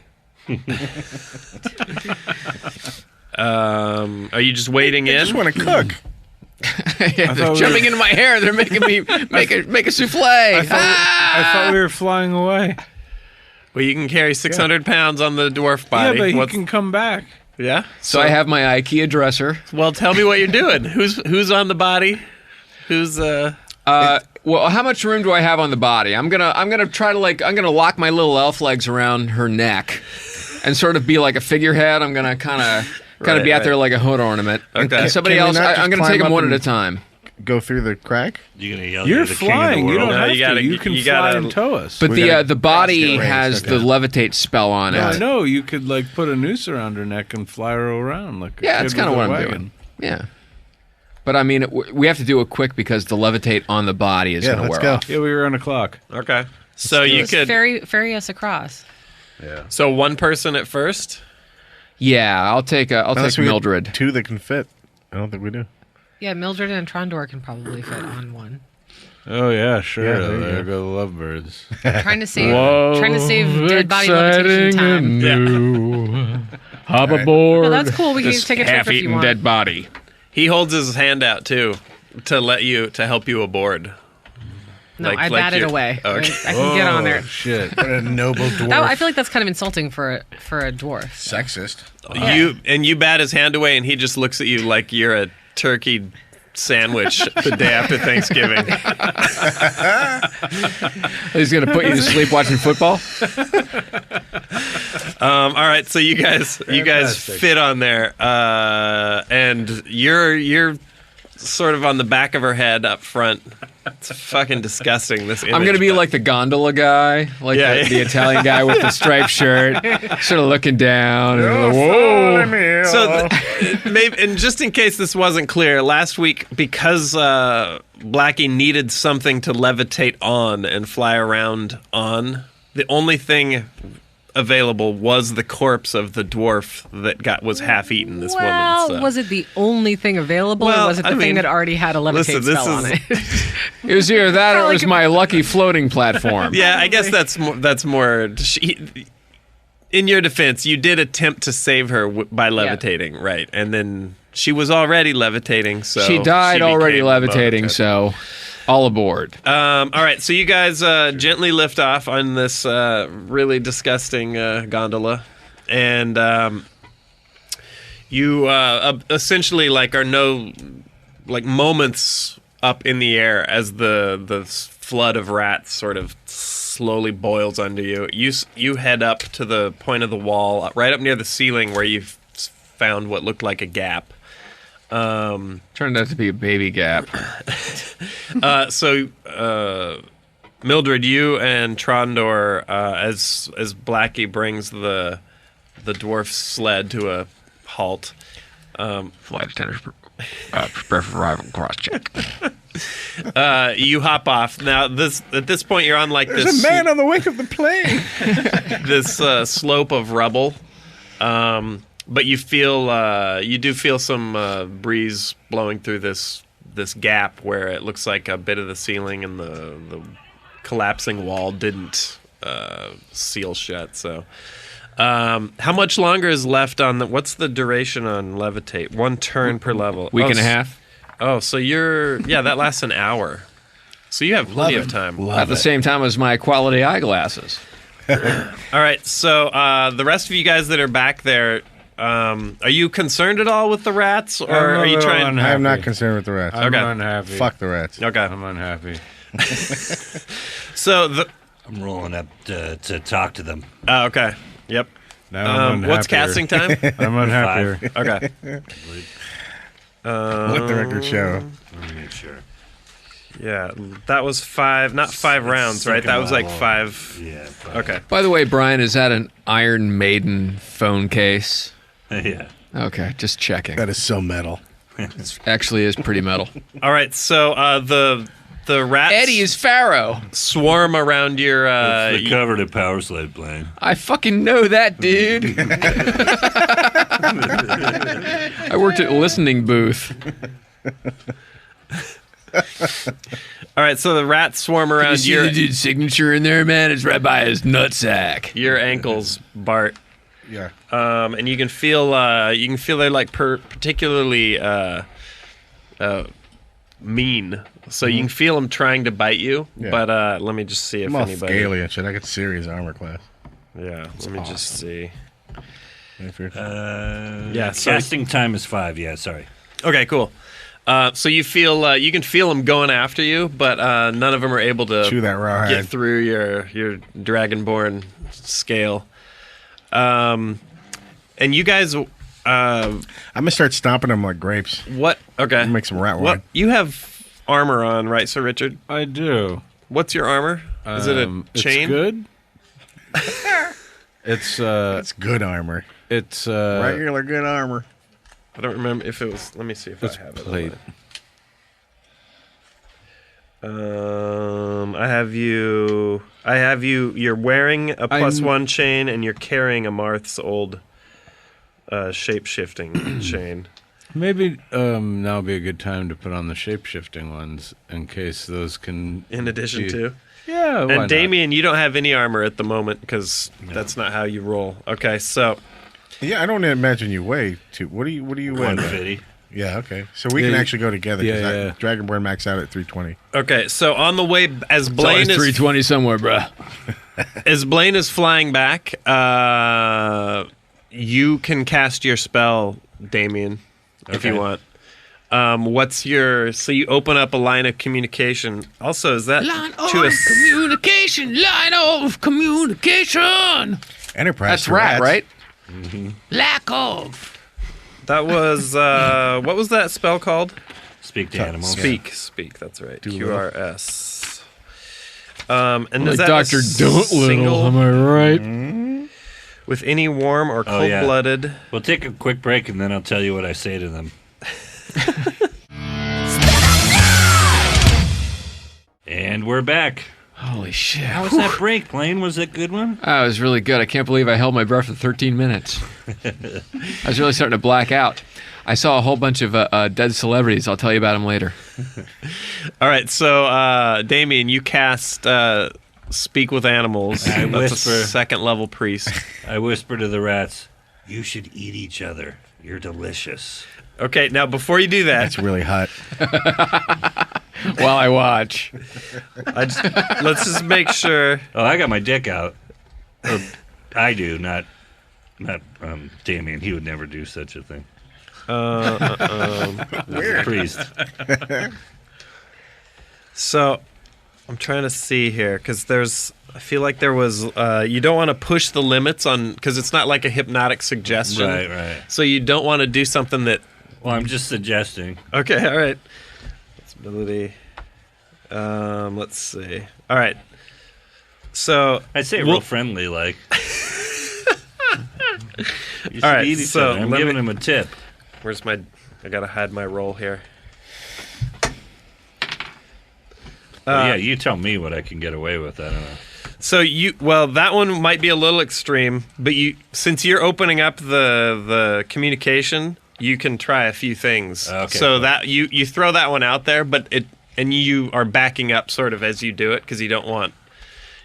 [SPEAKER 3] Are you just wading in?
[SPEAKER 4] I just want to cook.
[SPEAKER 6] They're jumping into my hair. They're making me make a souffle.
[SPEAKER 7] I thought we were flying away.
[SPEAKER 3] Well, you can carry 600 pounds on the dwarf body.
[SPEAKER 7] Yeah, but he can come back.
[SPEAKER 3] Yeah.
[SPEAKER 6] So I have my IKEA dresser.
[SPEAKER 3] Well, tell me what you're doing. Who's on the body? Who's
[SPEAKER 6] Well, how much room do I have on the body? I'm gonna try to I'm gonna lock my little elf legs around her neck, and sort of be like a figurehead. I'm gonna kind of be out there like a hood ornament.
[SPEAKER 3] Okay.
[SPEAKER 6] And somebody
[SPEAKER 4] Can we
[SPEAKER 6] else.
[SPEAKER 4] not just
[SPEAKER 6] I'm gonna
[SPEAKER 4] climb
[SPEAKER 6] take them
[SPEAKER 4] up
[SPEAKER 6] one at
[SPEAKER 4] and-
[SPEAKER 6] a time.
[SPEAKER 4] Go through the crack?
[SPEAKER 1] You're gonna yell.
[SPEAKER 7] You're
[SPEAKER 1] the king of the
[SPEAKER 7] flying. You
[SPEAKER 1] world.
[SPEAKER 7] don't
[SPEAKER 3] No,
[SPEAKER 7] have
[SPEAKER 3] you gotta-
[SPEAKER 7] to. You can
[SPEAKER 3] you
[SPEAKER 7] fly
[SPEAKER 3] gotta-
[SPEAKER 7] and tow us.
[SPEAKER 6] But
[SPEAKER 4] We gotta
[SPEAKER 6] the body
[SPEAKER 4] get range,
[SPEAKER 6] has
[SPEAKER 4] okay.
[SPEAKER 6] the levitate spell on
[SPEAKER 7] No,
[SPEAKER 6] it.
[SPEAKER 7] I know. You could put a noose around her neck and fly her around like a
[SPEAKER 6] Yeah,
[SPEAKER 7] kid
[SPEAKER 6] that's kind of
[SPEAKER 7] with
[SPEAKER 6] what
[SPEAKER 7] a
[SPEAKER 6] I'm
[SPEAKER 7] wagon.
[SPEAKER 6] doing. Yeah. But I mean, we have to do it quick because the levitate on the body is
[SPEAKER 4] Yeah,
[SPEAKER 6] going to
[SPEAKER 4] let's
[SPEAKER 6] wear
[SPEAKER 4] go.
[SPEAKER 6] off.
[SPEAKER 7] Yeah, we were on a clock.
[SPEAKER 3] okay? So you
[SPEAKER 5] Just
[SPEAKER 3] could.
[SPEAKER 5] ferry us across.
[SPEAKER 7] Yeah.
[SPEAKER 3] So one person at first.
[SPEAKER 6] Yeah, I'll take
[SPEAKER 4] Unless we get
[SPEAKER 6] Mildred.
[SPEAKER 4] two that can fit. I don't think we do.
[SPEAKER 5] Yeah, Mildred and Trondor can probably fit on one.
[SPEAKER 7] Oh yeah, sure.
[SPEAKER 4] Yeah, there you
[SPEAKER 7] there
[SPEAKER 4] go.
[SPEAKER 7] go the lovebirds.
[SPEAKER 5] Trying to save dead body levitation time.
[SPEAKER 6] Hop aboard.
[SPEAKER 5] No, that's cool. We can
[SPEAKER 6] this
[SPEAKER 5] take a trip if you
[SPEAKER 6] half-eaten
[SPEAKER 5] want.
[SPEAKER 6] dead body.
[SPEAKER 3] He holds his hand out too to help you aboard.
[SPEAKER 5] No,
[SPEAKER 3] Like-
[SPEAKER 5] I
[SPEAKER 3] like
[SPEAKER 5] batted
[SPEAKER 3] you're-
[SPEAKER 5] away.
[SPEAKER 3] Okay.
[SPEAKER 5] I can get on there.
[SPEAKER 7] Shit.
[SPEAKER 4] What a noble dwarf.
[SPEAKER 5] I feel like that's kind of insulting for a dwarf.
[SPEAKER 4] Sexist.
[SPEAKER 3] You bat his hand away, and he just looks at you like you're a turkey sandwich the day after Thanksgiving.
[SPEAKER 6] He's going to put you to sleep watching football?
[SPEAKER 3] All right, so you guys
[SPEAKER 7] Fantastic.
[SPEAKER 3] fit on there, and you're sort of on the back of her head up front. It's fucking disgusting. This image,
[SPEAKER 6] I'm going to be
[SPEAKER 3] but-
[SPEAKER 6] like the gondola guy, like
[SPEAKER 3] Yeah.
[SPEAKER 6] the Italian guy with the striped shirt, sort of looking down. And whoa.
[SPEAKER 3] So, maybe, and just in case this wasn't clear, last week, because Blackie needed something to levitate on and fly around on, the only thing available was the corpse of the dwarf that was half eaten. This
[SPEAKER 5] Well,
[SPEAKER 3] woman. So.
[SPEAKER 5] was it the only thing available,
[SPEAKER 3] Well,
[SPEAKER 5] or was it the
[SPEAKER 3] I
[SPEAKER 5] thing
[SPEAKER 3] mean,
[SPEAKER 5] that already had a levitate
[SPEAKER 3] listen, this
[SPEAKER 5] spell on
[SPEAKER 3] is-
[SPEAKER 5] it?
[SPEAKER 6] It was either that or it
[SPEAKER 5] Probably
[SPEAKER 6] was
[SPEAKER 5] could-
[SPEAKER 6] my lucky floating platform.
[SPEAKER 3] Yeah, I guess that's more. In your defense, you did attempt to save her by levitating, right? And then she was already levitating, so
[SPEAKER 6] She died already
[SPEAKER 3] became
[SPEAKER 6] levitating,
[SPEAKER 3] motivated.
[SPEAKER 6] so all aboard.
[SPEAKER 3] All right, so you guys gently lift off on this really disgusting gondola, and you essentially are moments up in the air as the flood of rats sort of slowly boils under you. You head up to the point of the wall, right up near the ceiling, where you've found what looked like a gap.
[SPEAKER 6] Turned out to be a baby gap.
[SPEAKER 3] So, Mildred, you and Trondor, as Blackie brings the dwarf sled to a halt.
[SPEAKER 6] Flight attendants, prepare for arrival cross check.
[SPEAKER 3] You hop off. Now, at this point, you're on like
[SPEAKER 4] There's
[SPEAKER 3] this
[SPEAKER 4] a man on the wing of the plane.
[SPEAKER 3] this slope of rubble. But you do feel some breeze blowing through this gap where it looks like a bit of the ceiling and the collapsing wall didn't seal shut. So, how much longer is left on what's the duration on levitate? 1 turn per level.
[SPEAKER 6] Week and a half.
[SPEAKER 3] Oh, so that lasts an hour. So you have plenty of time.
[SPEAKER 6] At the same time as my quality eyeglasses.
[SPEAKER 3] All right, so the rest of you guys that are back there, are you concerned at all with the rats, or are you trying?
[SPEAKER 4] I am not concerned with the rats.
[SPEAKER 7] I'm
[SPEAKER 3] Okay.
[SPEAKER 7] unhappy.
[SPEAKER 4] Fuck the rats.
[SPEAKER 3] Okay.
[SPEAKER 7] I'm unhappy.
[SPEAKER 3] So
[SPEAKER 1] I'm rolling up to talk to them.
[SPEAKER 3] okay. Yep.
[SPEAKER 7] Now I'm
[SPEAKER 3] What's
[SPEAKER 7] unhappier.
[SPEAKER 3] casting time?
[SPEAKER 7] I'm unhappier.
[SPEAKER 3] Okay.
[SPEAKER 4] Let the record show.
[SPEAKER 1] Let me make sure.
[SPEAKER 3] Yeah, that was 5, not 5 rounds, right? That was like 5.
[SPEAKER 1] Yeah.
[SPEAKER 3] Okay.
[SPEAKER 6] By the way, Brian, is that an Iron Maiden phone case?
[SPEAKER 1] Yeah.
[SPEAKER 6] Okay, just checking.
[SPEAKER 4] That is so metal.
[SPEAKER 6] Actually is pretty metal.
[SPEAKER 3] All right. So the rats
[SPEAKER 6] Eddie is Pharaoh.
[SPEAKER 3] swarm around your.
[SPEAKER 1] It's the cover to power slide plane.
[SPEAKER 6] I fucking know that, dude. I worked at a listening booth.
[SPEAKER 3] All right. So the rats swarm
[SPEAKER 6] You
[SPEAKER 3] around
[SPEAKER 6] see
[SPEAKER 3] your
[SPEAKER 6] the dude's signature in there, man? It's right by his nutsack.
[SPEAKER 3] your ankles, Bart.
[SPEAKER 4] Yeah.
[SPEAKER 3] And you can feel they're like particularly mean. So you can feel them trying to bite you.
[SPEAKER 4] Yeah.
[SPEAKER 3] But let me just see if
[SPEAKER 4] I'm all
[SPEAKER 3] anybody.
[SPEAKER 4] scaly and shit. I got serious armor class.
[SPEAKER 3] Yeah. Let me just see.
[SPEAKER 1] Yeah.
[SPEAKER 3] so-
[SPEAKER 1] Casting time is 5. Yeah. Sorry.
[SPEAKER 3] Okay. Cool. So you feel you can feel them going after you, but none of them are able to
[SPEAKER 4] Chew that rawhide.
[SPEAKER 3] get through your dragonborn scale. And you guys,
[SPEAKER 4] I'm gonna start stomping them like grapes.
[SPEAKER 3] what? Okay.
[SPEAKER 4] Make some rat wine.
[SPEAKER 3] What? You have armor on, right, Sir Richard?
[SPEAKER 7] I do.
[SPEAKER 3] What's your armor? Is it a chain?
[SPEAKER 7] It's good. It's
[SPEAKER 4] It's good armor.
[SPEAKER 7] it's
[SPEAKER 4] Regular good armor.
[SPEAKER 3] I don't remember if it was. Let me see if
[SPEAKER 7] it's
[SPEAKER 3] I have
[SPEAKER 7] plate.
[SPEAKER 3] it. I have you. You're wearing a +1 chain, and you're carrying a Marth's old shape-shifting chain.
[SPEAKER 7] Maybe now would be a good time to put on the shape-shifting ones in case those can.
[SPEAKER 3] In addition to.
[SPEAKER 7] Yeah, why
[SPEAKER 3] And
[SPEAKER 7] not?
[SPEAKER 3] Damien, you don't have any armor at the moment because that's not how you roll. Okay, so
[SPEAKER 4] Yeah, I don't imagine you weigh too. What do you weigh?
[SPEAKER 1] 150.
[SPEAKER 4] Yeah, okay. So we
[SPEAKER 7] Yeah,
[SPEAKER 4] can
[SPEAKER 7] you-
[SPEAKER 4] actually go together.
[SPEAKER 7] yeah,
[SPEAKER 4] 'Cause
[SPEAKER 7] yeah.
[SPEAKER 4] Dragonborn max out at 320.
[SPEAKER 3] okay, so on the way as
[SPEAKER 6] It's always
[SPEAKER 3] Blaine is
[SPEAKER 6] 320 somewhere, bruh.
[SPEAKER 3] as Blaine is flying back, you can cast your spell, Damien, if you
[SPEAKER 1] Okay.
[SPEAKER 3] want. What's your? So you open up a line of communication. Also, is that to a
[SPEAKER 6] communication. Line of communication.
[SPEAKER 4] Enterprise.
[SPEAKER 6] That's
[SPEAKER 4] for
[SPEAKER 6] rat,
[SPEAKER 4] rats.
[SPEAKER 6] right? Lack of.
[SPEAKER 3] That was what was that spell called?
[SPEAKER 1] Speak to animals.
[SPEAKER 3] Speak. That's right.
[SPEAKER 4] Do
[SPEAKER 3] QRS. And is
[SPEAKER 6] Like
[SPEAKER 3] that
[SPEAKER 6] Dr.
[SPEAKER 3] a
[SPEAKER 6] Doolittle, am I right?
[SPEAKER 3] with any warm or
[SPEAKER 1] Oh, yeah.
[SPEAKER 3] cold-blooded?
[SPEAKER 1] We'll take a quick break and then I'll tell you what I say to them. And we're back.
[SPEAKER 6] Holy shit.
[SPEAKER 1] How was that break, Blaine? Was it a good one?
[SPEAKER 6] That was really good. I can't believe I held my breath for 13 minutes. I was really starting to black out. I saw a whole bunch of dead celebrities. I'll tell you about them later.
[SPEAKER 3] All right, so Damien, you cast Speak with Animals.
[SPEAKER 1] I
[SPEAKER 3] That's
[SPEAKER 1] whisper.
[SPEAKER 3] a second-level priest.
[SPEAKER 1] I whisper to the rats, you should eat each other. You're delicious.
[SPEAKER 3] Okay, now before you do that,
[SPEAKER 4] That's really hot.
[SPEAKER 6] While I watch.
[SPEAKER 3] let's just make sure.
[SPEAKER 1] Oh, I got my dick out. Or I do, not Damien. He would never do such a thing. Weird. Priest.
[SPEAKER 3] So I'm trying to see here because I feel like there was. You don't want to push the limits on because it's not like a hypnotic suggestion.
[SPEAKER 1] Right.
[SPEAKER 3] So you don't want to do something that.
[SPEAKER 1] Well, I'm just suggesting.
[SPEAKER 3] Okay, all right. Ability. Let's see. All right. So
[SPEAKER 1] I'd say
[SPEAKER 3] Well-
[SPEAKER 1] real friendly, like. You should
[SPEAKER 3] All right,
[SPEAKER 1] eat each
[SPEAKER 3] so
[SPEAKER 1] other. I'm
[SPEAKER 3] let
[SPEAKER 1] giving
[SPEAKER 3] me-
[SPEAKER 1] him a tip.
[SPEAKER 3] where's my? I gotta hide my roll here.
[SPEAKER 1] Yeah, you tell me what I can get away with. I don't know.
[SPEAKER 3] So that one might be a little extreme, but since you're opening up the communication, you can try a few things.
[SPEAKER 1] Okay,
[SPEAKER 3] so
[SPEAKER 1] cool.
[SPEAKER 3] that you throw that one out there, but you are backing up sort of as you do it because you don't want.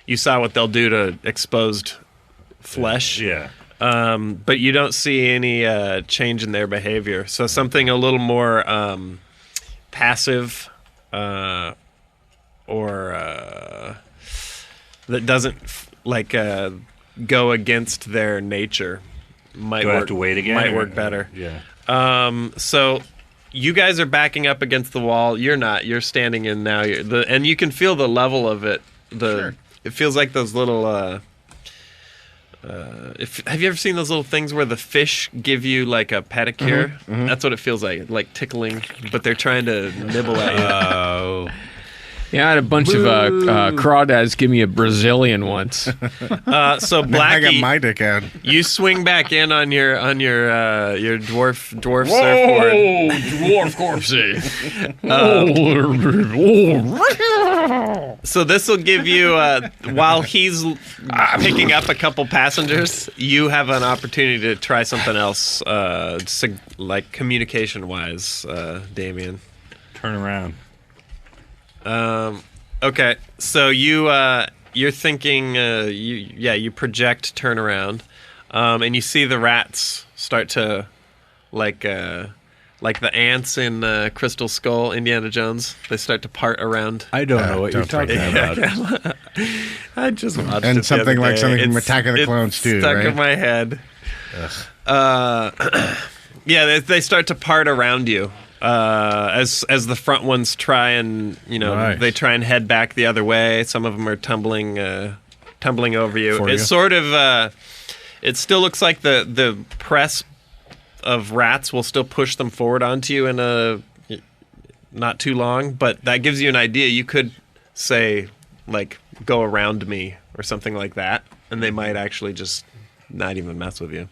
[SPEAKER 3] You saw what they'll do to exposed flesh.
[SPEAKER 1] Yeah.
[SPEAKER 3] But you don't see any change in their behavior. So something a little more passive or that doesn't go against their nature might
[SPEAKER 1] Do I
[SPEAKER 3] work.
[SPEAKER 1] have to wait again?
[SPEAKER 3] Might
[SPEAKER 1] or-
[SPEAKER 3] work better.
[SPEAKER 1] Yeah.
[SPEAKER 3] So you guys are backing up against the wall. You're not. You're standing in now. And you can feel the level of it.
[SPEAKER 4] Sure.
[SPEAKER 3] It feels like those little. Have you ever seen those little things where the fish give you like a pedicure? That's what it feels like tickling, but they're trying to nibble at you.
[SPEAKER 7] Oh.
[SPEAKER 6] Yeah, I had a bunch of crawdads give me a Brazilian once.
[SPEAKER 3] So
[SPEAKER 4] I got
[SPEAKER 3] Blackie,
[SPEAKER 4] my dick out.
[SPEAKER 3] you swing back in on your dwarf surfboard.
[SPEAKER 6] Dwarf corpse.
[SPEAKER 3] So this will give you, while he's picking up a couple passengers, you have an opportunity to try something else, like communication-wise, Damien.
[SPEAKER 1] Turn around.
[SPEAKER 3] Okay, so you're thinking, you project turnaround, and you see the rats start to, like the ants in Crystal Skull, Indiana Jones. They start to part around.
[SPEAKER 7] I don't know what you're
[SPEAKER 4] don't
[SPEAKER 7] talking about.
[SPEAKER 3] I just watched
[SPEAKER 4] And
[SPEAKER 3] it the
[SPEAKER 4] something
[SPEAKER 3] other
[SPEAKER 4] like
[SPEAKER 3] day.
[SPEAKER 4] something from Attack of the Clones too,
[SPEAKER 3] Stuck
[SPEAKER 4] right?
[SPEAKER 3] in my head. Yeah, they start to part around you. As the front ones try and
[SPEAKER 7] Nice.
[SPEAKER 3] they try and head back the other way. Some of them are tumbling over you.
[SPEAKER 4] For
[SPEAKER 3] It's
[SPEAKER 4] you.
[SPEAKER 3] sort of it still looks like the press of rats will still push them forward onto you in a not too long, but that gives you an idea. You could say like go around me or something like that, and they might actually just not even mess with you.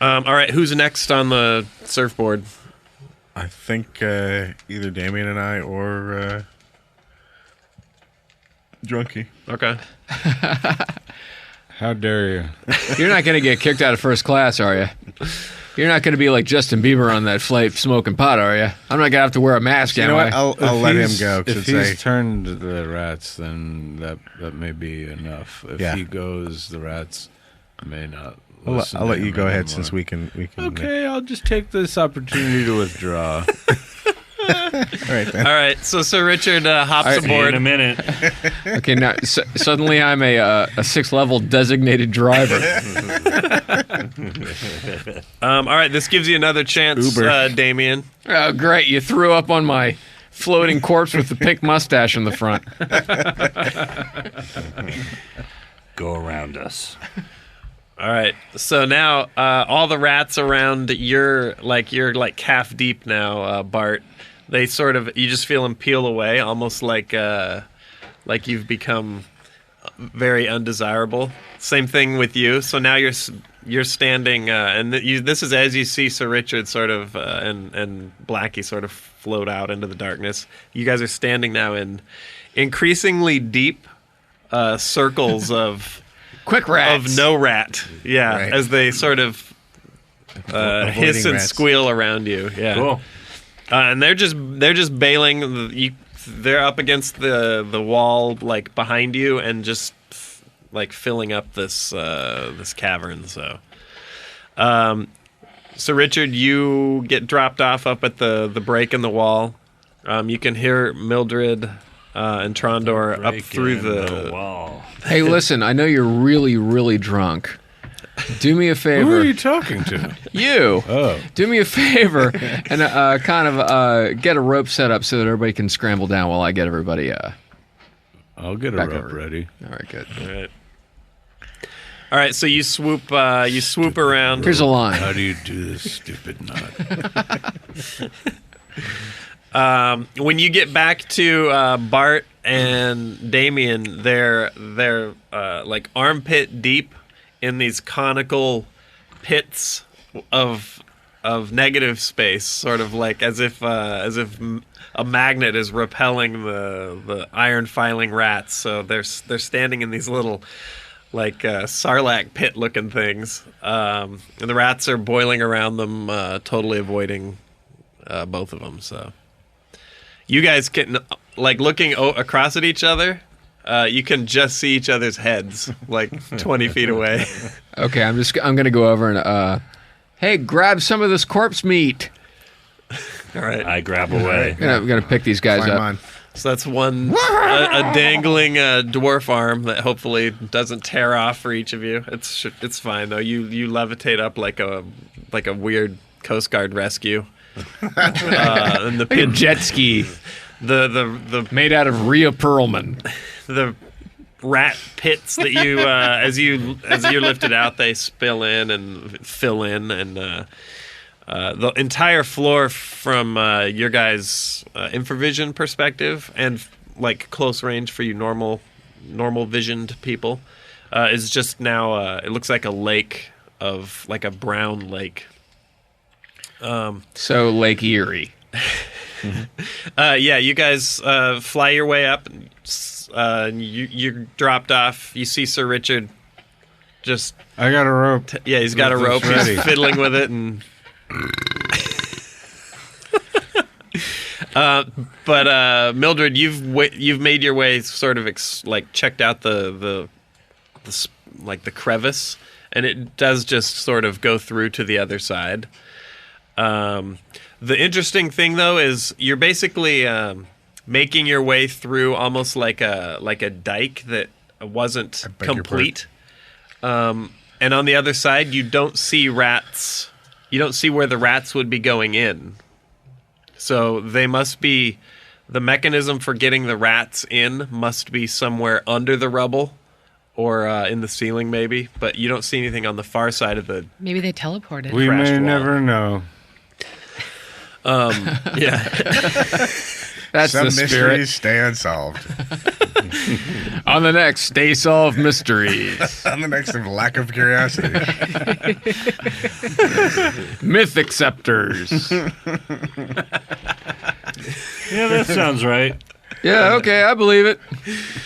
[SPEAKER 3] All right, who's next on the surfboard?
[SPEAKER 4] I think either Damien and I or Drunky.
[SPEAKER 3] Okay.
[SPEAKER 7] How dare you?
[SPEAKER 6] You're not going to get kicked out of first class, are you? You're not going to be like Justin Bieber on that flight smoking pot, are you? I'm not going to have to wear a mask,
[SPEAKER 4] You
[SPEAKER 6] am
[SPEAKER 4] know
[SPEAKER 6] I?
[SPEAKER 4] what? I'll let him go. 'Cause
[SPEAKER 7] If
[SPEAKER 4] it's
[SPEAKER 7] he's turned the rats, then that may be enough. If
[SPEAKER 4] Yeah.
[SPEAKER 7] he goes, the rats may not.
[SPEAKER 4] I'll
[SPEAKER 7] listen
[SPEAKER 4] let
[SPEAKER 7] to
[SPEAKER 4] you
[SPEAKER 7] him
[SPEAKER 4] go ahead
[SPEAKER 7] anymore.
[SPEAKER 4] since we can.
[SPEAKER 7] Okay, I'll just take this opportunity to withdraw.
[SPEAKER 4] All right then.
[SPEAKER 3] All right. So Sir Richard hops
[SPEAKER 1] See you
[SPEAKER 3] aboard.
[SPEAKER 1] in a minute.
[SPEAKER 6] Okay, now suddenly I'm a 6th-level designated driver.
[SPEAKER 3] All right. This gives you another chance,
[SPEAKER 4] Uber.
[SPEAKER 3] Damien.
[SPEAKER 6] Oh, great. You threw up on my floating corpse with the pink mustache in the front.
[SPEAKER 1] Go around us.
[SPEAKER 3] All right. So now all the rats around you're like half deep now, Bart. They sort of you just feel them peel away, almost like you've become very undesirable. Same thing with you. So now you're standing, and this is as you see Sir Richard sort of and Blackie sort of float out into the darkness. You guys are standing now in increasingly deep circles of.
[SPEAKER 6] Quick rats.
[SPEAKER 3] Of no rat, yeah,
[SPEAKER 4] Right.
[SPEAKER 3] as they sort of
[SPEAKER 4] Avoiding
[SPEAKER 3] hiss and
[SPEAKER 4] rats.
[SPEAKER 3] squeal around you, yeah.
[SPEAKER 1] Cool.
[SPEAKER 3] And they're just bailing. They're up against the wall, like behind you, and just like filling up this cavern. So, so Richard, you get dropped off up at the break in the wall. You can hear Mildred and Trondor up through
[SPEAKER 1] the wall.
[SPEAKER 6] Hey, listen, I know you're really, really drunk. Do me a
[SPEAKER 7] Who
[SPEAKER 6] favor.
[SPEAKER 7] are you talking to?
[SPEAKER 6] You.
[SPEAKER 7] Oh,
[SPEAKER 6] Do me a favor and get a rope set up so that everybody can scramble down while I get everybody.
[SPEAKER 7] I'll get a
[SPEAKER 6] Back
[SPEAKER 7] rope
[SPEAKER 6] over.
[SPEAKER 7] ready.
[SPEAKER 6] All right, good.
[SPEAKER 3] All right, so you swoop around.
[SPEAKER 6] Here's a line.
[SPEAKER 7] How do you do this, stupid nut?
[SPEAKER 3] When you get back to Bart and Damien, they're like armpit deep in these conical pits of negative space, sort of like as if a magnet is repelling the iron filing rats. So they're standing in these little like sarlacc pit looking things, and the rats are boiling around them, totally avoiding both of them. So you guys can, like, looking across at each other, you can just see each other's heads like 20 feet away.
[SPEAKER 6] Okay, I'm gonna go over and hey, grab some of this corpse meat.
[SPEAKER 3] All right.
[SPEAKER 1] I grab away.
[SPEAKER 6] I'm gonna pick these guys
[SPEAKER 4] Climb
[SPEAKER 6] up.
[SPEAKER 4] on.
[SPEAKER 3] So that's one a dangling dwarf arm that hopefully doesn't tear off for each of you. It's fine though. You levitate up like a weird Coast Guard rescue. And the
[SPEAKER 6] Like a jet ski
[SPEAKER 3] the
[SPEAKER 6] made out of Rhea Perlman.
[SPEAKER 3] the rat pits that you as you're lifted out, they spill in and fill in, and the entire floor from your guys' infravision perspective and like close range for you normal visioned people is just now it looks like a lake of like a brown lake.
[SPEAKER 6] So Lake Erie.
[SPEAKER 3] Yeah, you guys fly your way up. You're dropped off. You see Sir Richard just...
[SPEAKER 7] I got a rope.
[SPEAKER 3] Yeah, he's got a rope.
[SPEAKER 7] Ready.
[SPEAKER 3] He's fiddling with it. And but Mildred, you've made your way sort of checked out the crevice, and it does just sort of go through to the other side. The interesting thing, though, is you're basically making your way through almost like a dike that wasn't complete. And on the other side, you don't see rats. You don't see where the rats would be going in. So they must be... The mechanism for getting the rats in must be somewhere under the rubble or in the ceiling, maybe. But you don't see anything on the far side of the...
[SPEAKER 5] Maybe they teleported.
[SPEAKER 7] We
[SPEAKER 3] crashed
[SPEAKER 7] may
[SPEAKER 3] wall.
[SPEAKER 7] never know.
[SPEAKER 3] Yeah.
[SPEAKER 6] That's
[SPEAKER 4] Some
[SPEAKER 6] the spirit.
[SPEAKER 4] mysteries stay unsolved.
[SPEAKER 6] On the next Stay Solved Mysteries.
[SPEAKER 4] On the next of lack of curiosity.
[SPEAKER 6] Myth Acceptors.
[SPEAKER 1] Yeah, that sounds right.
[SPEAKER 6] Yeah, okay, I believe it.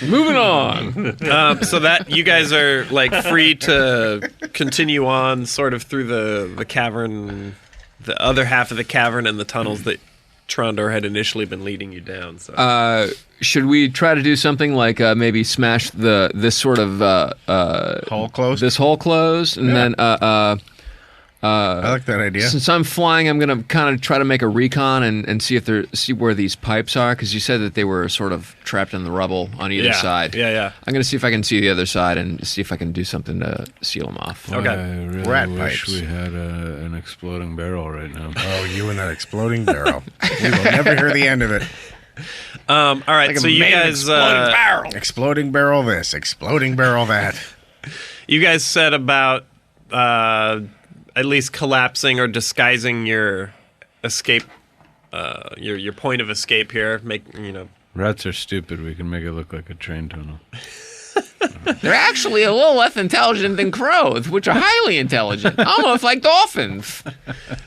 [SPEAKER 6] Moving on.
[SPEAKER 3] So that you guys are like free to continue on sort of through the cavern, the other half of the cavern and the tunnels that Trondor had initially been leading you down. So.
[SPEAKER 6] Should we try to do something like maybe smash this sort of
[SPEAKER 4] Hole closed?
[SPEAKER 6] this hole closed, and then
[SPEAKER 4] I like that idea.
[SPEAKER 6] since I'm flying, I'm gonna kind of try to make a recon and see where these pipes are, because you said that they were sort of trapped in the rubble on either side.
[SPEAKER 3] Yeah.
[SPEAKER 6] I'm gonna see if I can see the other side and see if I can do something to seal them off.
[SPEAKER 3] Okay.
[SPEAKER 7] I really
[SPEAKER 4] Rat
[SPEAKER 7] wish
[SPEAKER 4] pipes.
[SPEAKER 7] we had an exploding barrel right now.
[SPEAKER 4] Oh, you and that exploding barrel. We will never hear the end of it.
[SPEAKER 3] All right. So you guys,
[SPEAKER 4] Exploding barrel this, exploding barrel that.
[SPEAKER 3] you guys said about at least collapsing or disguising your escape, your point of escape here.
[SPEAKER 7] Rats are stupid. We can make it look like a train tunnel.
[SPEAKER 6] They're actually a little less intelligent than crows, which are highly intelligent, almost like dolphins.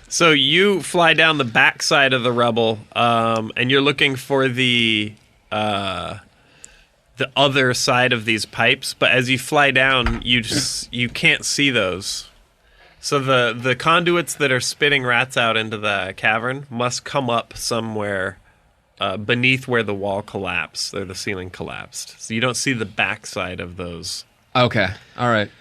[SPEAKER 3] So you fly down the backside of the rubble, and you're looking for the other side of these pipes. But as you fly down, you can't see those. So the conduits that are spitting rats out into the cavern must come up somewhere beneath where the wall collapsed, or the ceiling collapsed. So you don't see the backside of those.
[SPEAKER 6] Okay, all right.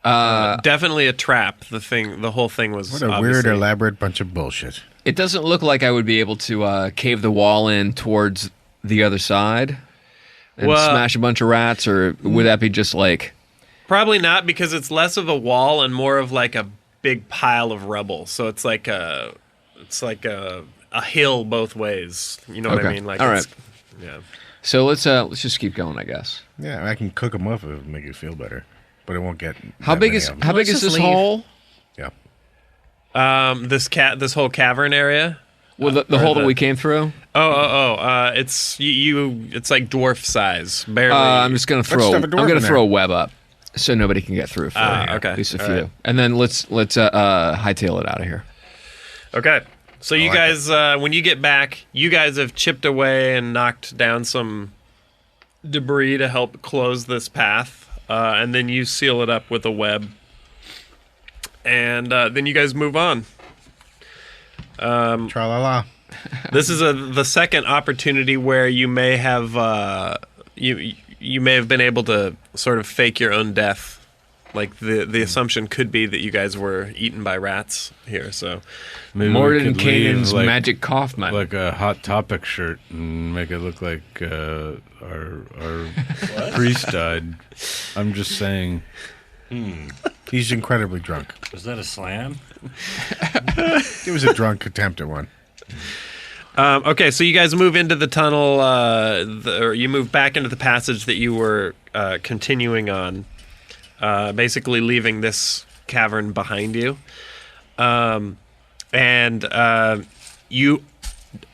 [SPEAKER 3] Definitely a trap. The whole thing was
[SPEAKER 4] What a weird,
[SPEAKER 3] obviously-
[SPEAKER 4] elaborate bunch of bullshit.
[SPEAKER 6] It doesn't look like I would be able to cave the wall in towards the other side and smash a bunch of rats, or would that be just like...
[SPEAKER 3] Probably not, because it's less of a wall and more of like a big pile of rubble. So it's like a hill both ways. You know what I
[SPEAKER 6] Okay.
[SPEAKER 3] mean? Like,
[SPEAKER 6] All
[SPEAKER 3] it's-
[SPEAKER 6] right.
[SPEAKER 3] Yeah.
[SPEAKER 6] So let's just keep going, I guess.
[SPEAKER 4] Yeah, I can cook them up if it would make you feel better. But it won't get
[SPEAKER 6] How
[SPEAKER 4] that
[SPEAKER 6] big
[SPEAKER 4] many
[SPEAKER 6] is
[SPEAKER 4] of 'em.
[SPEAKER 6] how big
[SPEAKER 5] Let's
[SPEAKER 6] is
[SPEAKER 5] just
[SPEAKER 6] this
[SPEAKER 5] leave.
[SPEAKER 6] hole?
[SPEAKER 4] Yeah.
[SPEAKER 3] This whole cavern area.
[SPEAKER 6] Well, the hole that we came through.
[SPEAKER 3] It's it's like dwarf size, barely.
[SPEAKER 6] I'm just gonna
[SPEAKER 4] stuff a dwarf
[SPEAKER 6] I'm gonna
[SPEAKER 4] in
[SPEAKER 6] throw
[SPEAKER 4] there.
[SPEAKER 6] a web up. so nobody can get through for
[SPEAKER 3] okay.
[SPEAKER 6] at least a
[SPEAKER 3] All
[SPEAKER 6] few.
[SPEAKER 3] right.
[SPEAKER 6] And then let's hightail it out of here.
[SPEAKER 3] Okay. So you guys, when you get back, you guys have chipped away and knocked down some debris to help close this path, and then you seal it up with a web, and then you guys move on.
[SPEAKER 4] Tra-la-la.
[SPEAKER 3] This is the second opportunity where you may have you may have been able to sort of fake your own death. Like the assumption could be that you guys were eaten by rats here. So
[SPEAKER 7] Maybe we
[SPEAKER 6] Morden
[SPEAKER 7] could leave,
[SPEAKER 6] Kanan's
[SPEAKER 7] like,
[SPEAKER 6] magic cough man.
[SPEAKER 7] like a Hot Topic shirt and make it look like our priest died. I'm just saying.
[SPEAKER 4] He's incredibly drunk.
[SPEAKER 1] Was that a slam?
[SPEAKER 4] It was a drunk attempt at one.
[SPEAKER 3] okay, so you guys move into the tunnel, or you move back into the passage that you were continuing on. Basically leaving this cavern behind you. And you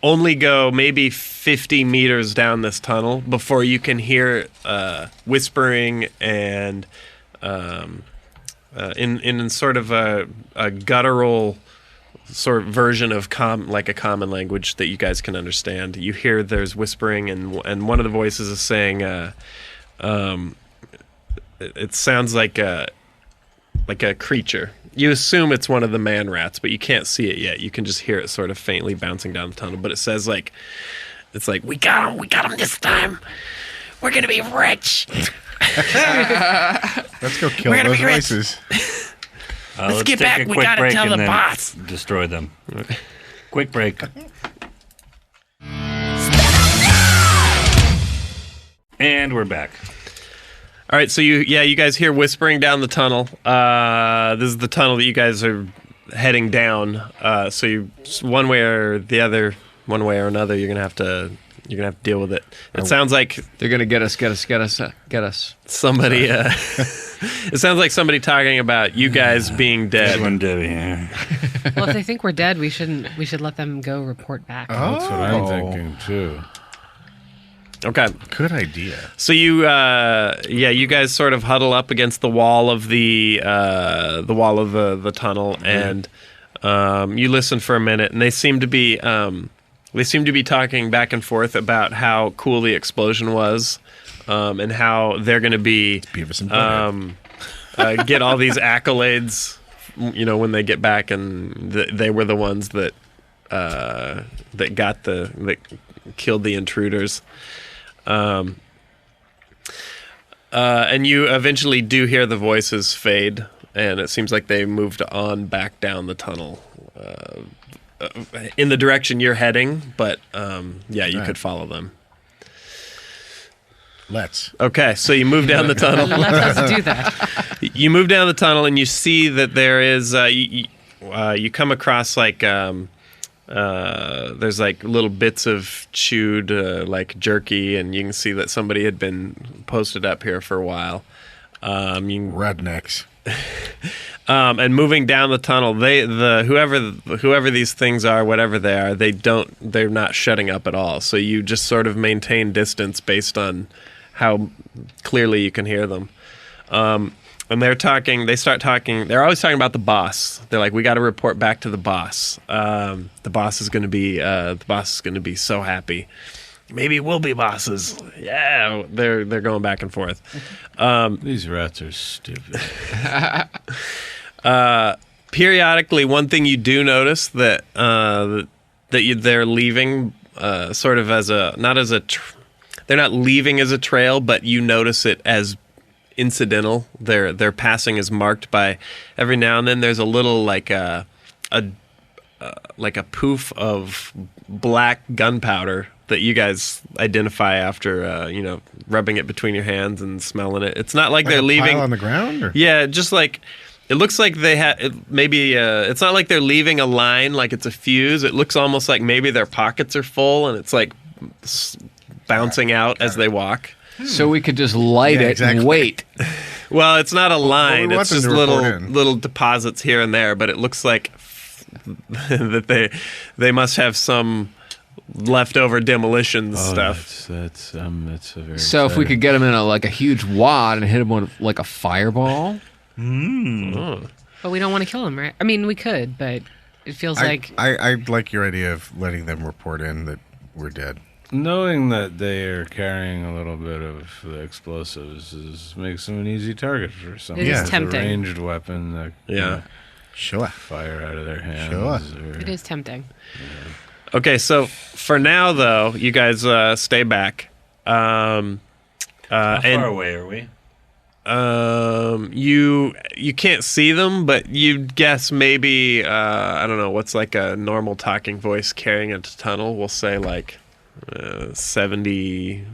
[SPEAKER 3] only go maybe 50 meters down this tunnel before you can hear whispering and in sort of a guttural sort of version of like a common language that you guys can understand. You hear there's whispering, and one of the voices is saying, it sounds like a creature. You assume it's one of the man rats, but you can't see it yet. You can just hear it sort of faintly bouncing down the tunnel. But it says it's like, we got him this time. We're gonna be rich.
[SPEAKER 4] Let's go kill those voices.
[SPEAKER 1] Let's
[SPEAKER 8] get
[SPEAKER 1] take
[SPEAKER 8] back.
[SPEAKER 1] a
[SPEAKER 8] We
[SPEAKER 1] quick
[SPEAKER 8] gotta
[SPEAKER 1] break
[SPEAKER 8] tell
[SPEAKER 1] and
[SPEAKER 8] the
[SPEAKER 1] then
[SPEAKER 8] boss.
[SPEAKER 1] Destroy them. Quick break. And we're back.
[SPEAKER 3] All right, so you guys hear whispering down the tunnel. This is the tunnel that you guys are heading down. So you, one way or another, you're gonna have to deal with it. It sounds like
[SPEAKER 6] They're gonna get us.
[SPEAKER 3] somebody. It sounds like somebody talking about you guys being dead.
[SPEAKER 1] One Debbie here.
[SPEAKER 5] Well, if they think we're dead, we should let them go report back.
[SPEAKER 7] That's what I'm thinking too.
[SPEAKER 3] Okay.
[SPEAKER 4] Good idea.
[SPEAKER 3] So you guys sort of huddle up against the wall of the tunnel, and you listen for a minute, and they seem to be talking back and forth about how cool the explosion was, and how they're going to be
[SPEAKER 4] Beavis and Butthead.
[SPEAKER 3] get all these accolades, when they get back, and they were the ones that killed the intruders. And you eventually do hear the voices fade, and it seems like they moved on back down the tunnel in the direction you're heading, but you could follow them.
[SPEAKER 4] Let's.
[SPEAKER 3] Okay, so you move down the tunnel.
[SPEAKER 5] Let us do that.
[SPEAKER 3] You move down the tunnel, and you see that there is you come across there's like little bits of chewed like jerky, and you can see that somebody had been posted up here for a while.
[SPEAKER 4] Rednecks.
[SPEAKER 3] And moving down the tunnel, whoever these things are, whatever they are, they're not shutting up at all. So you just sort of maintain distance based on how clearly you can hear them. And they start talking. They're always talking about the boss. They're like, we got to report back to the boss. The boss is going to be so happy. Maybe we'll be bosses. Yeah, they're going back and forth.
[SPEAKER 7] These rats are stupid.
[SPEAKER 3] Periodically, one thing you do notice that they're leaving sort of as they're not leaving as a trail, but you notice it as incidental. Their passing is marked by every now and then there's a little like a poof of black gunpowder that you guys identify after rubbing it between your hands and smelling it. It's not like they're leaving
[SPEAKER 4] pile on the ground. Or?
[SPEAKER 3] Yeah, just like it looks like they have maybe. It's not like they're leaving a line like it's a fuse. It looks almost like maybe their pockets are full and it's like bouncing out as they walk.
[SPEAKER 6] So we could just light it and wait.
[SPEAKER 3] Well, it's not a line.
[SPEAKER 4] we want
[SPEAKER 3] It's
[SPEAKER 4] them
[SPEAKER 3] just
[SPEAKER 4] to report in.
[SPEAKER 3] little deposits here and there. But it looks like that they must have some leftover demolitions stuff.
[SPEAKER 7] That's a very.
[SPEAKER 6] So if we could get him in a huge wad and hit him with like a fireball.
[SPEAKER 5] But we don't want to kill him, right? I mean, we could, but it feels like...
[SPEAKER 4] I like your idea of letting them report in that we're dead.
[SPEAKER 7] Knowing that they are carrying a little bit of the explosives makes them an easy target for someone.
[SPEAKER 5] It is
[SPEAKER 7] with
[SPEAKER 5] tempting.
[SPEAKER 7] a ranged weapon that
[SPEAKER 4] Sure.
[SPEAKER 7] fire out of their hands.
[SPEAKER 4] Sure.
[SPEAKER 5] It is tempting.
[SPEAKER 3] Okay, so for now, though, you guys stay back.
[SPEAKER 1] How far away are we?
[SPEAKER 3] You can't see them, but you'd guess maybe I don't know what's like a normal talking voice carrying a tunnel. We'll say like 70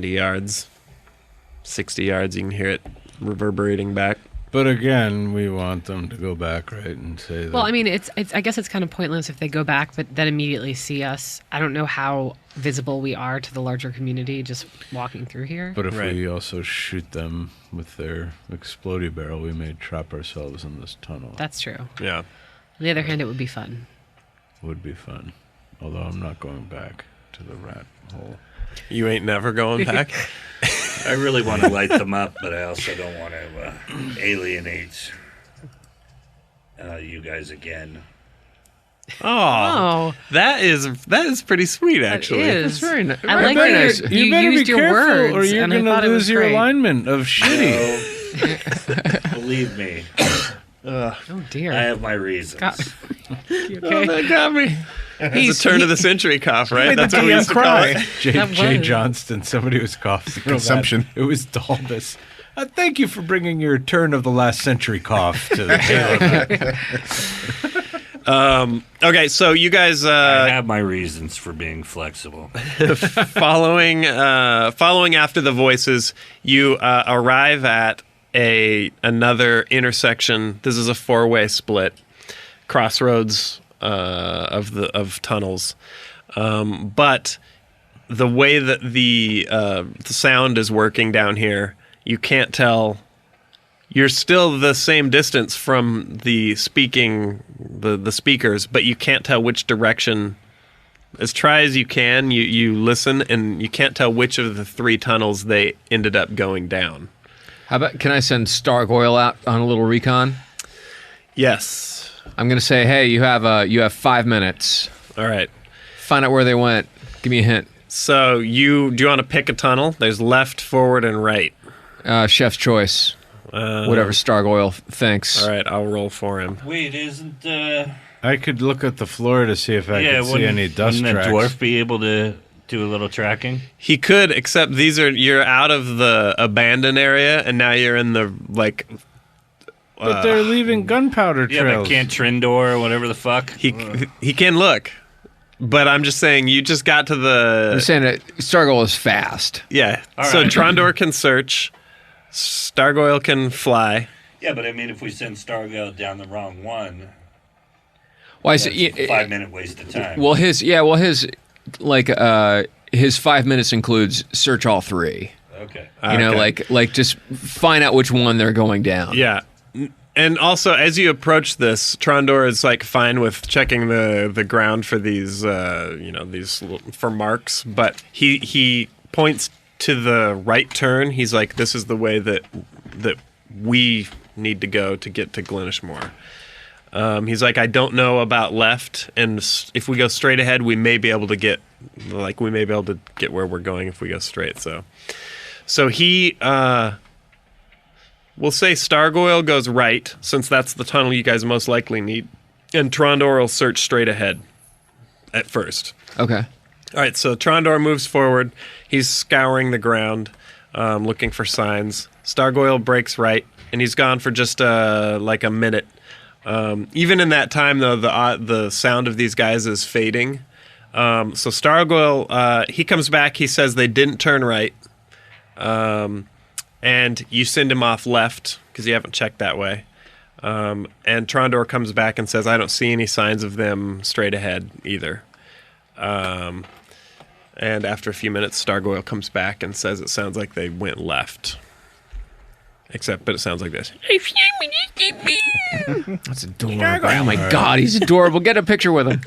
[SPEAKER 3] yards, 60 yards. You can hear it reverberating back.
[SPEAKER 7] But again, we want them to go back, right, and say that.
[SPEAKER 5] Well, I mean, it's. I guess it's kind of pointless if they go back, but then immediately see us. I don't know how visible we are to the larger community just walking through here.
[SPEAKER 7] But if we also shoot them with their explodey barrel, we may trap ourselves in this tunnel.
[SPEAKER 5] That's true.
[SPEAKER 3] Yeah.
[SPEAKER 5] On the other hand, it would be fun.
[SPEAKER 7] Would be fun. Although I'm not going back to the rat hole.
[SPEAKER 3] You ain't never going back?
[SPEAKER 1] I really want to light them up, but I also don't want to alienate you guys again.
[SPEAKER 3] Oh, that is pretty sweet, actually.
[SPEAKER 5] It is.
[SPEAKER 6] That's very nice.
[SPEAKER 5] I like
[SPEAKER 6] very
[SPEAKER 5] that
[SPEAKER 6] nice.
[SPEAKER 5] you
[SPEAKER 7] better
[SPEAKER 5] used
[SPEAKER 7] be
[SPEAKER 5] your
[SPEAKER 7] careful,
[SPEAKER 5] words,
[SPEAKER 7] or you're
[SPEAKER 5] and I
[SPEAKER 7] going to
[SPEAKER 5] thought it was
[SPEAKER 7] lose your
[SPEAKER 5] great.
[SPEAKER 7] alignment of shitty.
[SPEAKER 1] So, believe me,
[SPEAKER 5] Oh dear.
[SPEAKER 1] I have my reasons.
[SPEAKER 5] You
[SPEAKER 3] Oh,
[SPEAKER 5] okay?
[SPEAKER 3] that got me. He's a turn of the century cough, right? That's what we used to call it.
[SPEAKER 5] That
[SPEAKER 7] Jay
[SPEAKER 5] was-
[SPEAKER 7] Johnston, somebody was coughing. real
[SPEAKER 4] Consumption.
[SPEAKER 7] bad. It was Dalbus. Thank you for bringing your turn of the last century cough to the table.
[SPEAKER 3] Okay, so you guys
[SPEAKER 1] I have my reasons for being flexible.
[SPEAKER 3] following after the voices, you arrive at another intersection. This is a 4-way split, crossroads of tunnels. But the way that the sound is working down here, you can't tell. You're still the same distance from the speakers, but you can't tell which direction. As try as you can, you listen, and you can't tell which of the 3 tunnels they ended up going down.
[SPEAKER 6] How about, can I send Stark Oil out on a little recon?
[SPEAKER 3] Yes.
[SPEAKER 6] I'm going to say, hey, you have 5 minutes.
[SPEAKER 3] All right.
[SPEAKER 6] Find out where they went. Give me a hint.
[SPEAKER 3] So do you want to pick a tunnel? There's left, forward, and right.
[SPEAKER 6] Chef's choice. Whatever Stark Oil thinks.
[SPEAKER 3] All right, I'll roll for him.
[SPEAKER 1] Wait, isn't
[SPEAKER 7] I could look at the floor to see if I could see any dust
[SPEAKER 1] wouldn't
[SPEAKER 7] tracks.
[SPEAKER 1] the dwarf be able to do a little tracking?
[SPEAKER 3] He could, except you're out of the abandoned area, and now you're in the
[SPEAKER 7] But they're leaving gunpowder
[SPEAKER 1] Yeah,
[SPEAKER 7] trails.
[SPEAKER 1] but can't Trindor or whatever the fuck?
[SPEAKER 3] He can look, but I'm just saying you just got to the.
[SPEAKER 6] I'm saying that Stark Oil is fast.
[SPEAKER 3] Yeah.
[SPEAKER 1] All
[SPEAKER 3] So
[SPEAKER 1] right.
[SPEAKER 3] Trondor can search. Stargoyle can fly.
[SPEAKER 1] Yeah, but I mean, if we send Stargo down the wrong one,
[SPEAKER 6] Why
[SPEAKER 1] that's
[SPEAKER 6] is
[SPEAKER 1] a 5-minute waste of time.
[SPEAKER 6] Well, his 5 minutes includes search all 3.
[SPEAKER 1] Okay.
[SPEAKER 6] You know,
[SPEAKER 3] Okay.
[SPEAKER 6] like just find out which one they're going down.
[SPEAKER 3] Yeah. And also, as you approach this, Trondor is like fine with checking the ground for these, for marks. But he points to the right turn. He's like, "This is the way that we need to go to get to Glenishmore." He's like, "I don't know about left, and if we go straight ahead, we may be able to get where we're going if we go straight." So he. We'll say Stargoyle goes right, since that's the tunnel you guys most likely need. And Trondor will search straight ahead at first.
[SPEAKER 6] Okay.
[SPEAKER 3] All right, so Trondor moves forward. He's scouring the ground, looking for signs. Stargoyle breaks right, and he's gone for just a minute. Even in that time, though, the sound of these guys is fading. So Stargoyle, he comes back. He says they didn't turn right. And you send him off left because you haven't checked that way. And Trondor comes back and says, I don't see any signs of them straight ahead either. And after a few minutes, Stargoyle comes back and says it sounds like they went left. but it sounds like this.
[SPEAKER 6] That's adorable. Oh my God, he's adorable. Get a picture with him.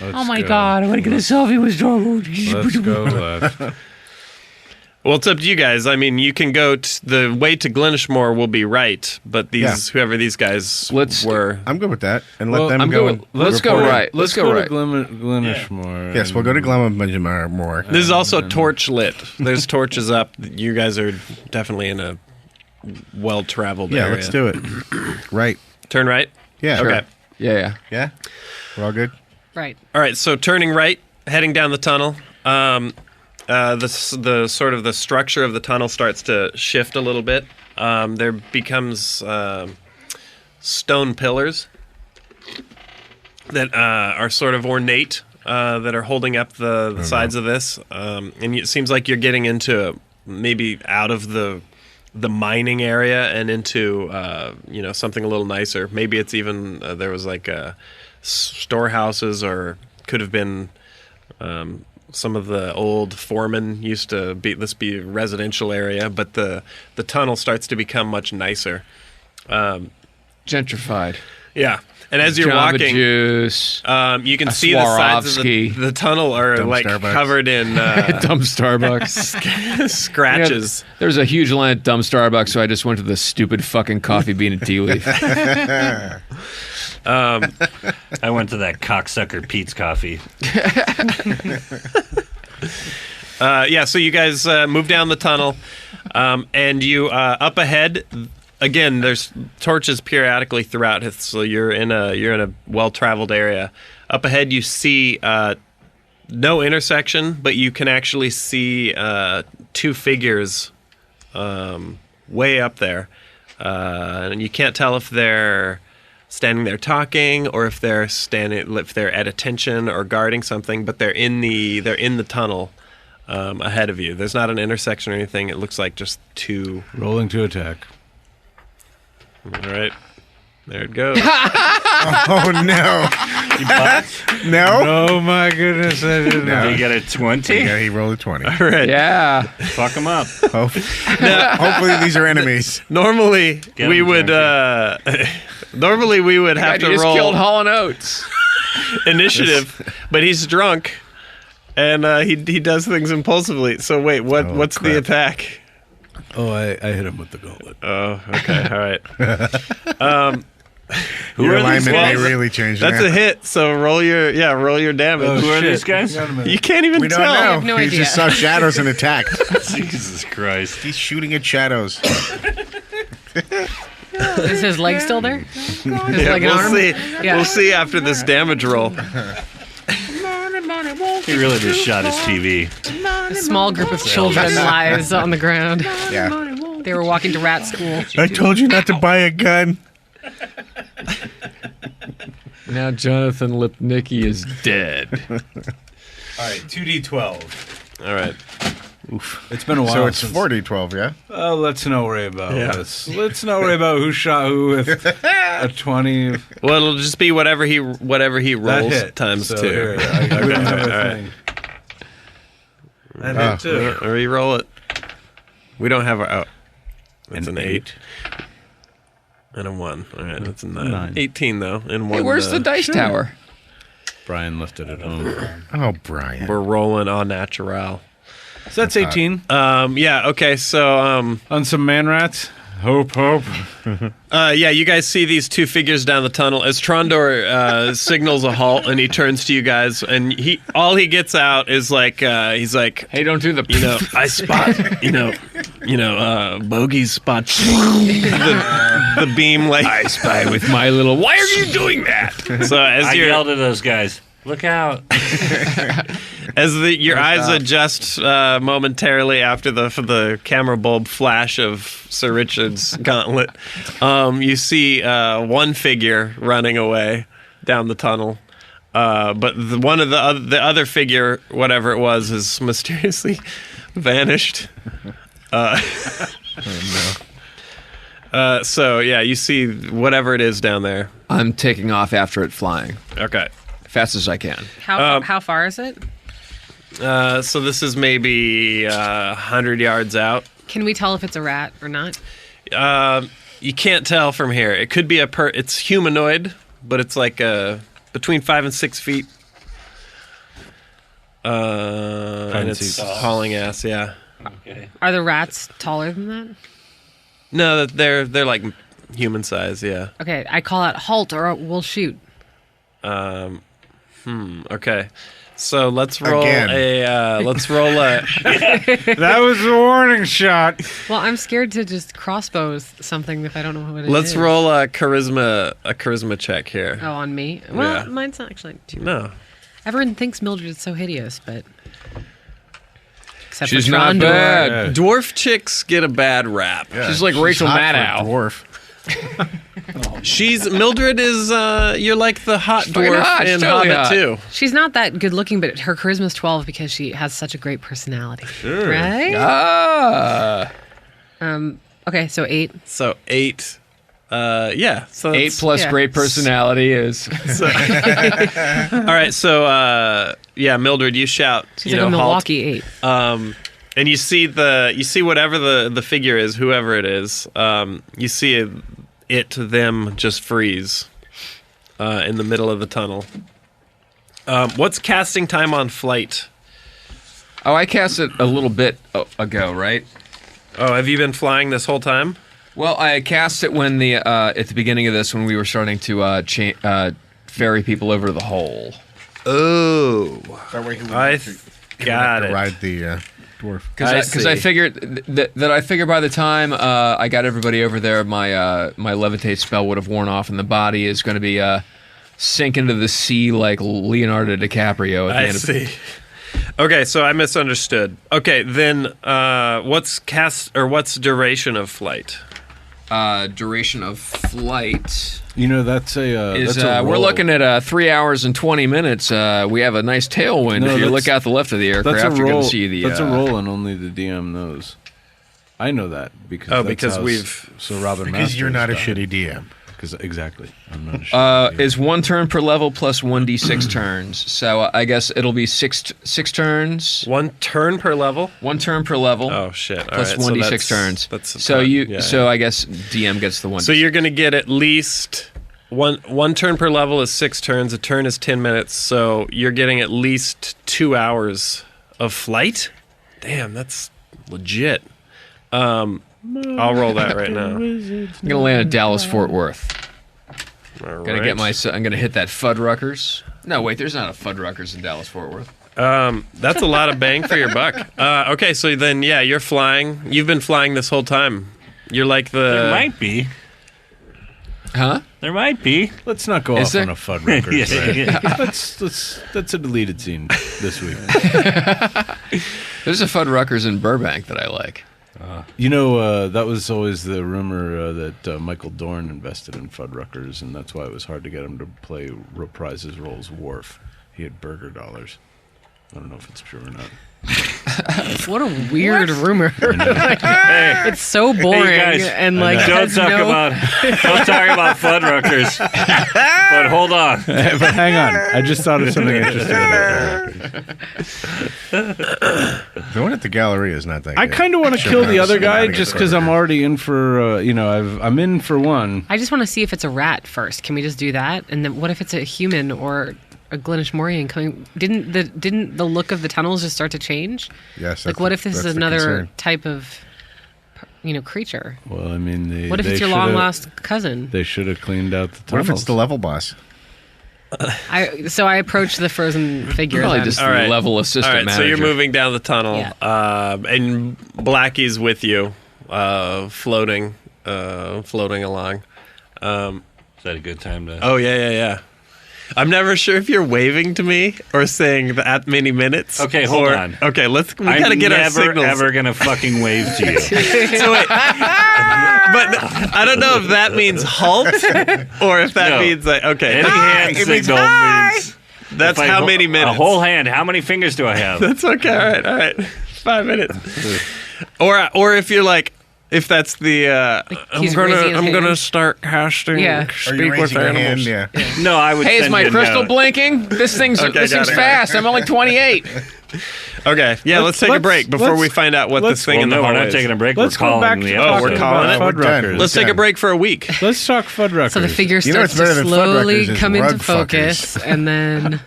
[SPEAKER 7] Oh
[SPEAKER 6] my God, I want to get a selfie with Starboard.
[SPEAKER 7] Let's go left.
[SPEAKER 3] Well, it's up to you guys. I mean, you can go the way to Glenishmore will be right, but whoever these guys were.
[SPEAKER 4] I'm good with that. And let them
[SPEAKER 6] I'm
[SPEAKER 4] go.
[SPEAKER 6] good. Let's go right. Let's go right.
[SPEAKER 7] to Glenishmore.
[SPEAKER 4] Yes, we'll go to Glenishmore.
[SPEAKER 3] This is also torch lit. There's torches up. You guys are definitely in a well-traveled area.
[SPEAKER 4] Yeah, let's do it. Right.
[SPEAKER 3] Turn right?
[SPEAKER 4] Yeah.
[SPEAKER 3] Okay.
[SPEAKER 6] Yeah.
[SPEAKER 4] Yeah? We're all good?
[SPEAKER 5] Right.
[SPEAKER 3] All right, so turning right, heading down the tunnel. The sort of the structure of the tunnel starts to shift a little bit. There becomes stone pillars that are sort of ornate, that are holding up the sides of this. And it seems like you're getting into maybe out of the mining area and into something a little nicer. Maybe it's even there was like storehouses, or could have been. Some of the old foremen used to be a residential area, but the tunnel starts to become much nicer.
[SPEAKER 6] Gentrified.
[SPEAKER 3] Yeah. And as you're
[SPEAKER 6] Jamba
[SPEAKER 3] walking,
[SPEAKER 6] Juice.
[SPEAKER 3] You can see the sides of the tunnel are
[SPEAKER 4] Dumb
[SPEAKER 3] like
[SPEAKER 4] Starbucks.
[SPEAKER 3] covered in
[SPEAKER 6] Dumb Starbucks.
[SPEAKER 3] scratches.
[SPEAKER 6] There's a huge line at Dumb Starbucks, so I just went to the stupid fucking coffee bean and tea leaf.
[SPEAKER 1] I went to that cocksucker Pete's Coffee.
[SPEAKER 3] So you guys move down the tunnel, and you up ahead. Again, there's torches periodically throughout it, so you're in a well-traveled area. Up ahead, you see no intersection, but you can actually see two figures way up there, and you can't tell if they're standing there talking or if they're at attention or guarding something. But they're in the tunnel ahead of you. There's not an intersection or anything. It looks like just two.
[SPEAKER 7] Rolling to attack.
[SPEAKER 3] All right. There it goes.
[SPEAKER 4] Oh, no. No?
[SPEAKER 7] Oh my goodness! I didn't
[SPEAKER 1] Did
[SPEAKER 7] know.
[SPEAKER 1] you get a 20?
[SPEAKER 4] Yeah, he rolled a 20.
[SPEAKER 3] All right.
[SPEAKER 6] Yeah.
[SPEAKER 1] Fuck them up.
[SPEAKER 4] Hopefully these are enemies.
[SPEAKER 3] Normally
[SPEAKER 1] Get
[SPEAKER 3] we
[SPEAKER 1] 'em,
[SPEAKER 3] would normally we would have
[SPEAKER 6] God, you
[SPEAKER 3] to
[SPEAKER 6] just
[SPEAKER 3] roll
[SPEAKER 6] killed Hall & Oates.
[SPEAKER 3] initiative, but he's drunk and he does things impulsively. So wait, what's the
[SPEAKER 4] crap.
[SPEAKER 3] attack?
[SPEAKER 7] Oh, I hit him with the gauntlet.
[SPEAKER 3] Oh, okay, all right.
[SPEAKER 4] Your
[SPEAKER 1] are these
[SPEAKER 4] alignment may
[SPEAKER 1] guys?
[SPEAKER 4] really change
[SPEAKER 3] That's
[SPEAKER 4] now.
[SPEAKER 3] a hit. So roll your damage.
[SPEAKER 1] Who are these guys?
[SPEAKER 3] You can't even
[SPEAKER 4] We don't
[SPEAKER 3] tell.
[SPEAKER 4] know.
[SPEAKER 5] have no
[SPEAKER 4] he
[SPEAKER 5] idea.
[SPEAKER 4] just saw shadows and attacked.
[SPEAKER 1] Jesus Christ.
[SPEAKER 4] He's shooting at shadows.
[SPEAKER 5] Is his leg still there? His
[SPEAKER 3] Yeah,
[SPEAKER 5] leg and
[SPEAKER 3] we'll
[SPEAKER 5] arm?
[SPEAKER 3] see.
[SPEAKER 5] Yeah.
[SPEAKER 3] We'll see after this damage roll.
[SPEAKER 1] He really just shot his TV.
[SPEAKER 5] A small group of children lies on the ground.
[SPEAKER 4] Yeah.
[SPEAKER 5] They were walking to rat school.
[SPEAKER 4] I told you not to buy a gun.
[SPEAKER 6] Now Jonathan Lipnicki is dead.
[SPEAKER 7] All right, 2d12.
[SPEAKER 3] All right.
[SPEAKER 7] It's been a while.
[SPEAKER 4] So it's
[SPEAKER 7] since,
[SPEAKER 4] 40-12, yeah?
[SPEAKER 7] Oh, let's not worry about
[SPEAKER 3] Yeah.
[SPEAKER 7] this. Let's not worry about who shot who with a 20.
[SPEAKER 3] Well, it'll just be whatever he rolls
[SPEAKER 7] That hit.
[SPEAKER 3] times
[SPEAKER 7] So
[SPEAKER 3] 2.
[SPEAKER 7] here, we don't have a
[SPEAKER 3] all right.
[SPEAKER 7] thing. That hit too.
[SPEAKER 3] Or re-roll it. We don't have our. Oh, that's an 8. And a 1. All right, that's a 9. 18 though. And one.
[SPEAKER 6] Hey, where's the dice tower?
[SPEAKER 7] Brian left it at home.
[SPEAKER 4] Oh, Brian.
[SPEAKER 3] We're rolling on natural.
[SPEAKER 7] So that's 18.
[SPEAKER 3] Yeah. Okay. So
[SPEAKER 7] On some man rats. Hope.
[SPEAKER 3] yeah, you guys see these two figures down the tunnel as Trondor signals a halt, and he turns to you guys, and all he gets out is like he's like,
[SPEAKER 6] Hey, don't do the.
[SPEAKER 3] I spot, Bogey's spot the beam like
[SPEAKER 6] I spy with my little. Why are you doing that?
[SPEAKER 3] so as
[SPEAKER 1] I
[SPEAKER 3] you're
[SPEAKER 1] yelled at those guys. Look out.
[SPEAKER 3] as your eyes adjust momentarily after the camera bulb flash of Sir Richard's gauntlet, you see one figure running away down the tunnel, but one of the other figure, whatever it was, has mysteriously vanished. So yeah, you see whatever it is down there.
[SPEAKER 6] I'm taking off after it flying,
[SPEAKER 3] Okay.
[SPEAKER 6] fast as I can.
[SPEAKER 5] How far is it?
[SPEAKER 3] So this is maybe 100 yards out.
[SPEAKER 5] Can we tell if it's a rat or not?
[SPEAKER 3] You can't tell from here. It could be it's humanoid, but it's like between 5 and 6 feet. And it's hauling ass, yeah.
[SPEAKER 1] Okay.
[SPEAKER 5] Are the rats taller than that?
[SPEAKER 3] No, they're like human size, yeah.
[SPEAKER 5] Okay, I call out halt or we'll shoot.
[SPEAKER 3] Okay. So let's roll
[SPEAKER 4] Again.
[SPEAKER 3] a
[SPEAKER 7] That was a warning shot.
[SPEAKER 5] Well, I'm scared to just crossbow something if I don't know what it is.
[SPEAKER 3] let's roll a charisma check here.
[SPEAKER 5] Oh, on me? Well,
[SPEAKER 3] Yeah.
[SPEAKER 5] mine's not actually too bad.
[SPEAKER 3] No.
[SPEAKER 5] Everyone thinks Mildred is so hideous, but... Except
[SPEAKER 6] She's
[SPEAKER 5] for
[SPEAKER 6] not
[SPEAKER 5] Trondor.
[SPEAKER 6] bad.
[SPEAKER 3] Dwarf chicks get a bad rap.
[SPEAKER 4] Yeah,
[SPEAKER 6] She's like Rachel
[SPEAKER 4] hot for a
[SPEAKER 6] Maddow.
[SPEAKER 4] Dwarf.
[SPEAKER 3] Mildred is you're like the hot
[SPEAKER 6] fucking
[SPEAKER 3] dwarf
[SPEAKER 6] hot. She's
[SPEAKER 3] in
[SPEAKER 6] totally
[SPEAKER 3] Hobbit
[SPEAKER 6] hot.
[SPEAKER 3] too.
[SPEAKER 5] She's not that good looking, but her charisma's 12 because she has such a great personality.
[SPEAKER 4] Sure.
[SPEAKER 5] Right?
[SPEAKER 6] Ah.
[SPEAKER 5] Okay, so 8.
[SPEAKER 3] So 8. Yeah. So
[SPEAKER 6] 8
[SPEAKER 3] that's-
[SPEAKER 6] plus
[SPEAKER 5] yeah.
[SPEAKER 6] great personality is.
[SPEAKER 3] All right. So yeah, Mildred, you shout.
[SPEAKER 5] She's
[SPEAKER 3] you
[SPEAKER 5] like a
[SPEAKER 3] know, halt.
[SPEAKER 5] Milwaukee 8.
[SPEAKER 3] And you see whatever the figure is, whoever it is. You see them just freeze in the middle of the tunnel. What's casting time on flight?
[SPEAKER 6] Oh, I cast it a little bit ago, right?
[SPEAKER 3] Oh, have you been flying this whole time?
[SPEAKER 6] Well, I cast it when at the beginning of this when we were starting to ferry people over to the hole.
[SPEAKER 3] Oh,
[SPEAKER 4] That way he
[SPEAKER 3] I got
[SPEAKER 4] to
[SPEAKER 3] it.
[SPEAKER 4] ride the dwarf.
[SPEAKER 6] Because I
[SPEAKER 3] see.
[SPEAKER 6] figured that I figured by the time I got everybody over there, my levitate spell would have worn off, and the body is going to be sink into the sea like Leonardo DiCaprio at the
[SPEAKER 3] I
[SPEAKER 6] end.
[SPEAKER 3] see. Okay, so I misunderstood. Okay, then what's duration of flight?
[SPEAKER 6] Duration of flight
[SPEAKER 7] You know, that's a
[SPEAKER 6] is
[SPEAKER 7] that's a
[SPEAKER 6] we're
[SPEAKER 7] roll.
[SPEAKER 6] looking at 3 hours and 20 minutes. We have a nice tailwind
[SPEAKER 7] No,
[SPEAKER 6] if you
[SPEAKER 7] that's-
[SPEAKER 6] look out the left of the
[SPEAKER 7] That's
[SPEAKER 6] aircraft.
[SPEAKER 7] a
[SPEAKER 6] You're
[SPEAKER 7] roll.
[SPEAKER 6] going to see the.
[SPEAKER 7] That's a roll, and only the DM knows. I know that because
[SPEAKER 3] Oh,
[SPEAKER 7] that's
[SPEAKER 3] because
[SPEAKER 7] how
[SPEAKER 3] we've-
[SPEAKER 7] so Robin
[SPEAKER 4] Because you're not a
[SPEAKER 7] Masters
[SPEAKER 4] shitty DM.
[SPEAKER 7] Because exactly, I'm not a shitty DM.
[SPEAKER 6] Is 1 turn per level plus 1d6 turns. So I guess it'll be six turns.
[SPEAKER 3] 1 turn per level.
[SPEAKER 6] 1 turn per level.
[SPEAKER 3] Oh shit! All
[SPEAKER 6] Plus
[SPEAKER 3] right,
[SPEAKER 6] 1d6
[SPEAKER 3] so
[SPEAKER 6] turns.
[SPEAKER 3] That's a
[SPEAKER 6] so
[SPEAKER 3] ton.
[SPEAKER 6] you.
[SPEAKER 3] Yeah,
[SPEAKER 6] so
[SPEAKER 3] yeah.
[SPEAKER 6] I guess DM gets the 1.
[SPEAKER 3] So you're gonna get at least one turn per level is 6 turns. A turn is 10 minutes. So you're getting at least 2 hours of flight. Damn, that's legit. I'll roll that right now.
[SPEAKER 6] I'm gonna land at Dallas Fort Worth.
[SPEAKER 3] All
[SPEAKER 6] Gonna
[SPEAKER 3] right.
[SPEAKER 6] get I'm gonna hit that Fuddruckers. No, wait, there's not a Fuddruckers in Dallas Fort Worth.
[SPEAKER 3] That's a lot of bang for your buck. Okay, so then yeah, you're flying. You've been flying this whole time. You're like
[SPEAKER 1] There
[SPEAKER 3] the.
[SPEAKER 1] might be.
[SPEAKER 6] Huh?
[SPEAKER 1] There might be.
[SPEAKER 7] Let's not go
[SPEAKER 6] Is
[SPEAKER 7] off
[SPEAKER 6] there?
[SPEAKER 7] on a Fuddruckers.
[SPEAKER 1] Yeah,
[SPEAKER 7] right? That's a deleted scene this week.
[SPEAKER 6] There's a Fuddruckers in Burbank that I like.
[SPEAKER 7] You know, that was always the rumor that Michael Dorn invested in Fuddruckers, and that's why it was hard to get him to reprise his role as Worf. He had burger dollars. I don't know if it's true or not.
[SPEAKER 5] What a weird rumor.
[SPEAKER 1] Hey,
[SPEAKER 5] It's so boring
[SPEAKER 1] hey guys,
[SPEAKER 5] and like
[SPEAKER 1] don't
[SPEAKER 5] has
[SPEAKER 1] talk
[SPEAKER 5] no-
[SPEAKER 1] about Fuddruckers. But hold on.
[SPEAKER 7] But hang on, I just thought of something interesting about Fuddruckers.
[SPEAKER 4] The one at the Galleria is not that
[SPEAKER 7] I
[SPEAKER 4] good.
[SPEAKER 7] kind of want to
[SPEAKER 4] Should
[SPEAKER 7] kill
[SPEAKER 4] have
[SPEAKER 7] the other guy
[SPEAKER 4] cinematic
[SPEAKER 7] just because I'm
[SPEAKER 4] Fuddrucker.
[SPEAKER 7] already in for, I'm in for one.
[SPEAKER 5] I just want to see if it's a rat first. Can we just do that? And then what if it's a human or a Glenish Morian coming? Didn't the look of the tunnels just start to change?
[SPEAKER 4] Yes.
[SPEAKER 5] Like,
[SPEAKER 4] that's
[SPEAKER 5] what
[SPEAKER 4] the-
[SPEAKER 5] if this is
[SPEAKER 4] that's the
[SPEAKER 5] another
[SPEAKER 4] concern.
[SPEAKER 5] type of, creature?
[SPEAKER 7] Well, I mean,
[SPEAKER 5] What if it's your long lost cousin?
[SPEAKER 7] They should have cleaned out the
[SPEAKER 4] What
[SPEAKER 7] tunnels.
[SPEAKER 4] if it's the level boss?
[SPEAKER 5] So I approach the frozen figure.
[SPEAKER 6] Probably
[SPEAKER 5] then.
[SPEAKER 6] just
[SPEAKER 3] All right.
[SPEAKER 6] the level assistant
[SPEAKER 3] All right,
[SPEAKER 6] manager.
[SPEAKER 3] so you're moving down the tunnel,
[SPEAKER 5] Yeah.
[SPEAKER 3] and Blackie's with you, floating along.
[SPEAKER 1] Is that a good time to?
[SPEAKER 3] Oh yeah. I'm never sure if you're waving to me or saying that many minutes.
[SPEAKER 1] Okay, hold on.
[SPEAKER 3] Okay, we
[SPEAKER 1] I'm
[SPEAKER 3] gotta get our
[SPEAKER 1] never
[SPEAKER 3] signals.
[SPEAKER 1] ever gonna fucking wave to you.
[SPEAKER 3] So wait, but I don't know if that means halt or if that
[SPEAKER 1] No.
[SPEAKER 3] means like okay.
[SPEAKER 1] Any hand signal means.
[SPEAKER 3] That's
[SPEAKER 1] if I
[SPEAKER 3] how
[SPEAKER 1] ho-
[SPEAKER 3] many minutes?
[SPEAKER 1] A whole hand. How many fingers do I have?
[SPEAKER 3] That's okay. All right. 5 minutes. Or if you're like, If that's the
[SPEAKER 5] he's raising his
[SPEAKER 3] I'm gonna
[SPEAKER 5] hand.
[SPEAKER 3] start casting
[SPEAKER 5] Yeah.
[SPEAKER 4] Are you
[SPEAKER 3] speak with
[SPEAKER 4] raising your
[SPEAKER 3] animals.
[SPEAKER 4] hand? Yeah.
[SPEAKER 1] No, I would.
[SPEAKER 6] Hey, is
[SPEAKER 1] send
[SPEAKER 6] my
[SPEAKER 1] you a
[SPEAKER 6] crystal
[SPEAKER 1] note.
[SPEAKER 6] blinking? This thing's
[SPEAKER 3] Okay, got it.
[SPEAKER 6] fast. I'm only 28.
[SPEAKER 3] Okay, yeah, let's take a break before we find out what this thing
[SPEAKER 1] Well,
[SPEAKER 3] in the
[SPEAKER 1] no, we're
[SPEAKER 3] hallway
[SPEAKER 1] not
[SPEAKER 3] is.
[SPEAKER 1] taking a break.
[SPEAKER 7] Let's
[SPEAKER 1] we're
[SPEAKER 7] go
[SPEAKER 1] calling
[SPEAKER 7] back
[SPEAKER 1] the
[SPEAKER 7] to
[SPEAKER 1] episode.
[SPEAKER 3] we're calling it?
[SPEAKER 4] We're
[SPEAKER 3] Let's take a break for a week.
[SPEAKER 7] Let's talk Fuddruckers.
[SPEAKER 5] So the figure
[SPEAKER 4] You know what's
[SPEAKER 5] starts to
[SPEAKER 4] better than
[SPEAKER 5] slowly
[SPEAKER 4] Fuddruckers is
[SPEAKER 5] come into
[SPEAKER 4] rug
[SPEAKER 5] focus, and then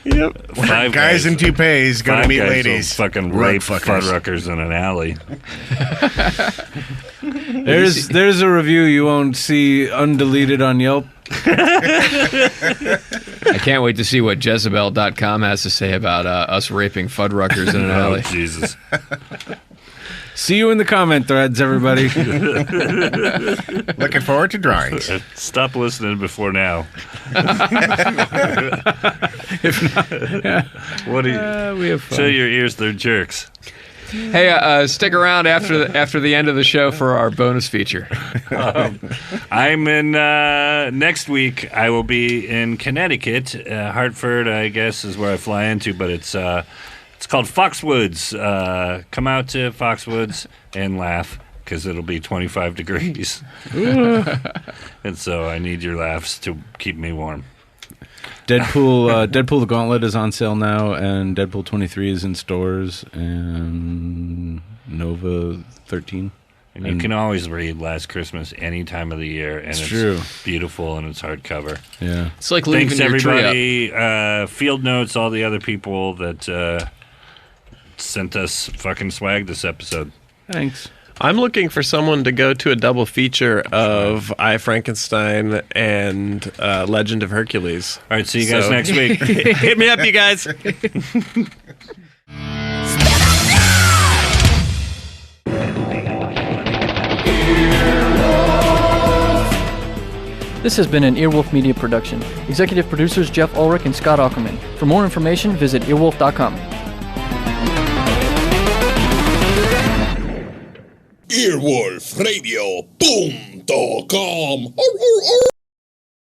[SPEAKER 3] Yep.
[SPEAKER 1] Five
[SPEAKER 4] Guys in toupees go to
[SPEAKER 1] five
[SPEAKER 4] meet
[SPEAKER 1] guys will
[SPEAKER 4] ladies.
[SPEAKER 1] fucking
[SPEAKER 4] Rug
[SPEAKER 1] rape
[SPEAKER 4] fuckers.
[SPEAKER 1] Fuddruckers in an alley.
[SPEAKER 7] There's a review you won't see undeleted on Yelp.
[SPEAKER 6] I can't wait to see what Jezebel.com has to say about us raping Fuddruckers in an
[SPEAKER 1] Oh,
[SPEAKER 6] alley.
[SPEAKER 1] Jesus.
[SPEAKER 7] See you in the comment threads, everybody.
[SPEAKER 4] Looking forward to drawings.
[SPEAKER 1] Stop listening before now. What do you...
[SPEAKER 7] We have fun.
[SPEAKER 1] Show your ears, they're jerks.
[SPEAKER 6] Hey, stick around after the end of the show for our bonus feature.
[SPEAKER 1] I'm in... next week, I will be in Connecticut. Hartford, I guess, is where I fly into, but it's called Foxwoods. Come out to Foxwoods and laugh, because it'll be 25 degrees. And so I need your laughs to keep me warm.
[SPEAKER 7] Deadpool the Gauntlet is on sale now, and Deadpool 23 is in stores, and Nova 13.
[SPEAKER 1] And you can always read Last Christmas any time of the year, and it's
[SPEAKER 7] true.
[SPEAKER 1] beautiful, and it's hardcover.
[SPEAKER 7] Yeah.
[SPEAKER 6] It's like leaving
[SPEAKER 1] Thanks,
[SPEAKER 6] your tree up.
[SPEAKER 1] everybody. Field notes, all the other people that sent us fucking swag this episode.
[SPEAKER 7] Thanks.
[SPEAKER 3] I'm looking for someone to go to a double feature of I, Frankenstein and Legend of Hercules.
[SPEAKER 1] All right, see you guys
[SPEAKER 3] So-
[SPEAKER 1] next week.
[SPEAKER 3] Hit me up, you guys.
[SPEAKER 8] This has been an Earwolf Media production. Executive producers Jeff Ulrich and Scott Ackerman. For more information, visit earwolf.com.
[SPEAKER 2] Earwolfradio.com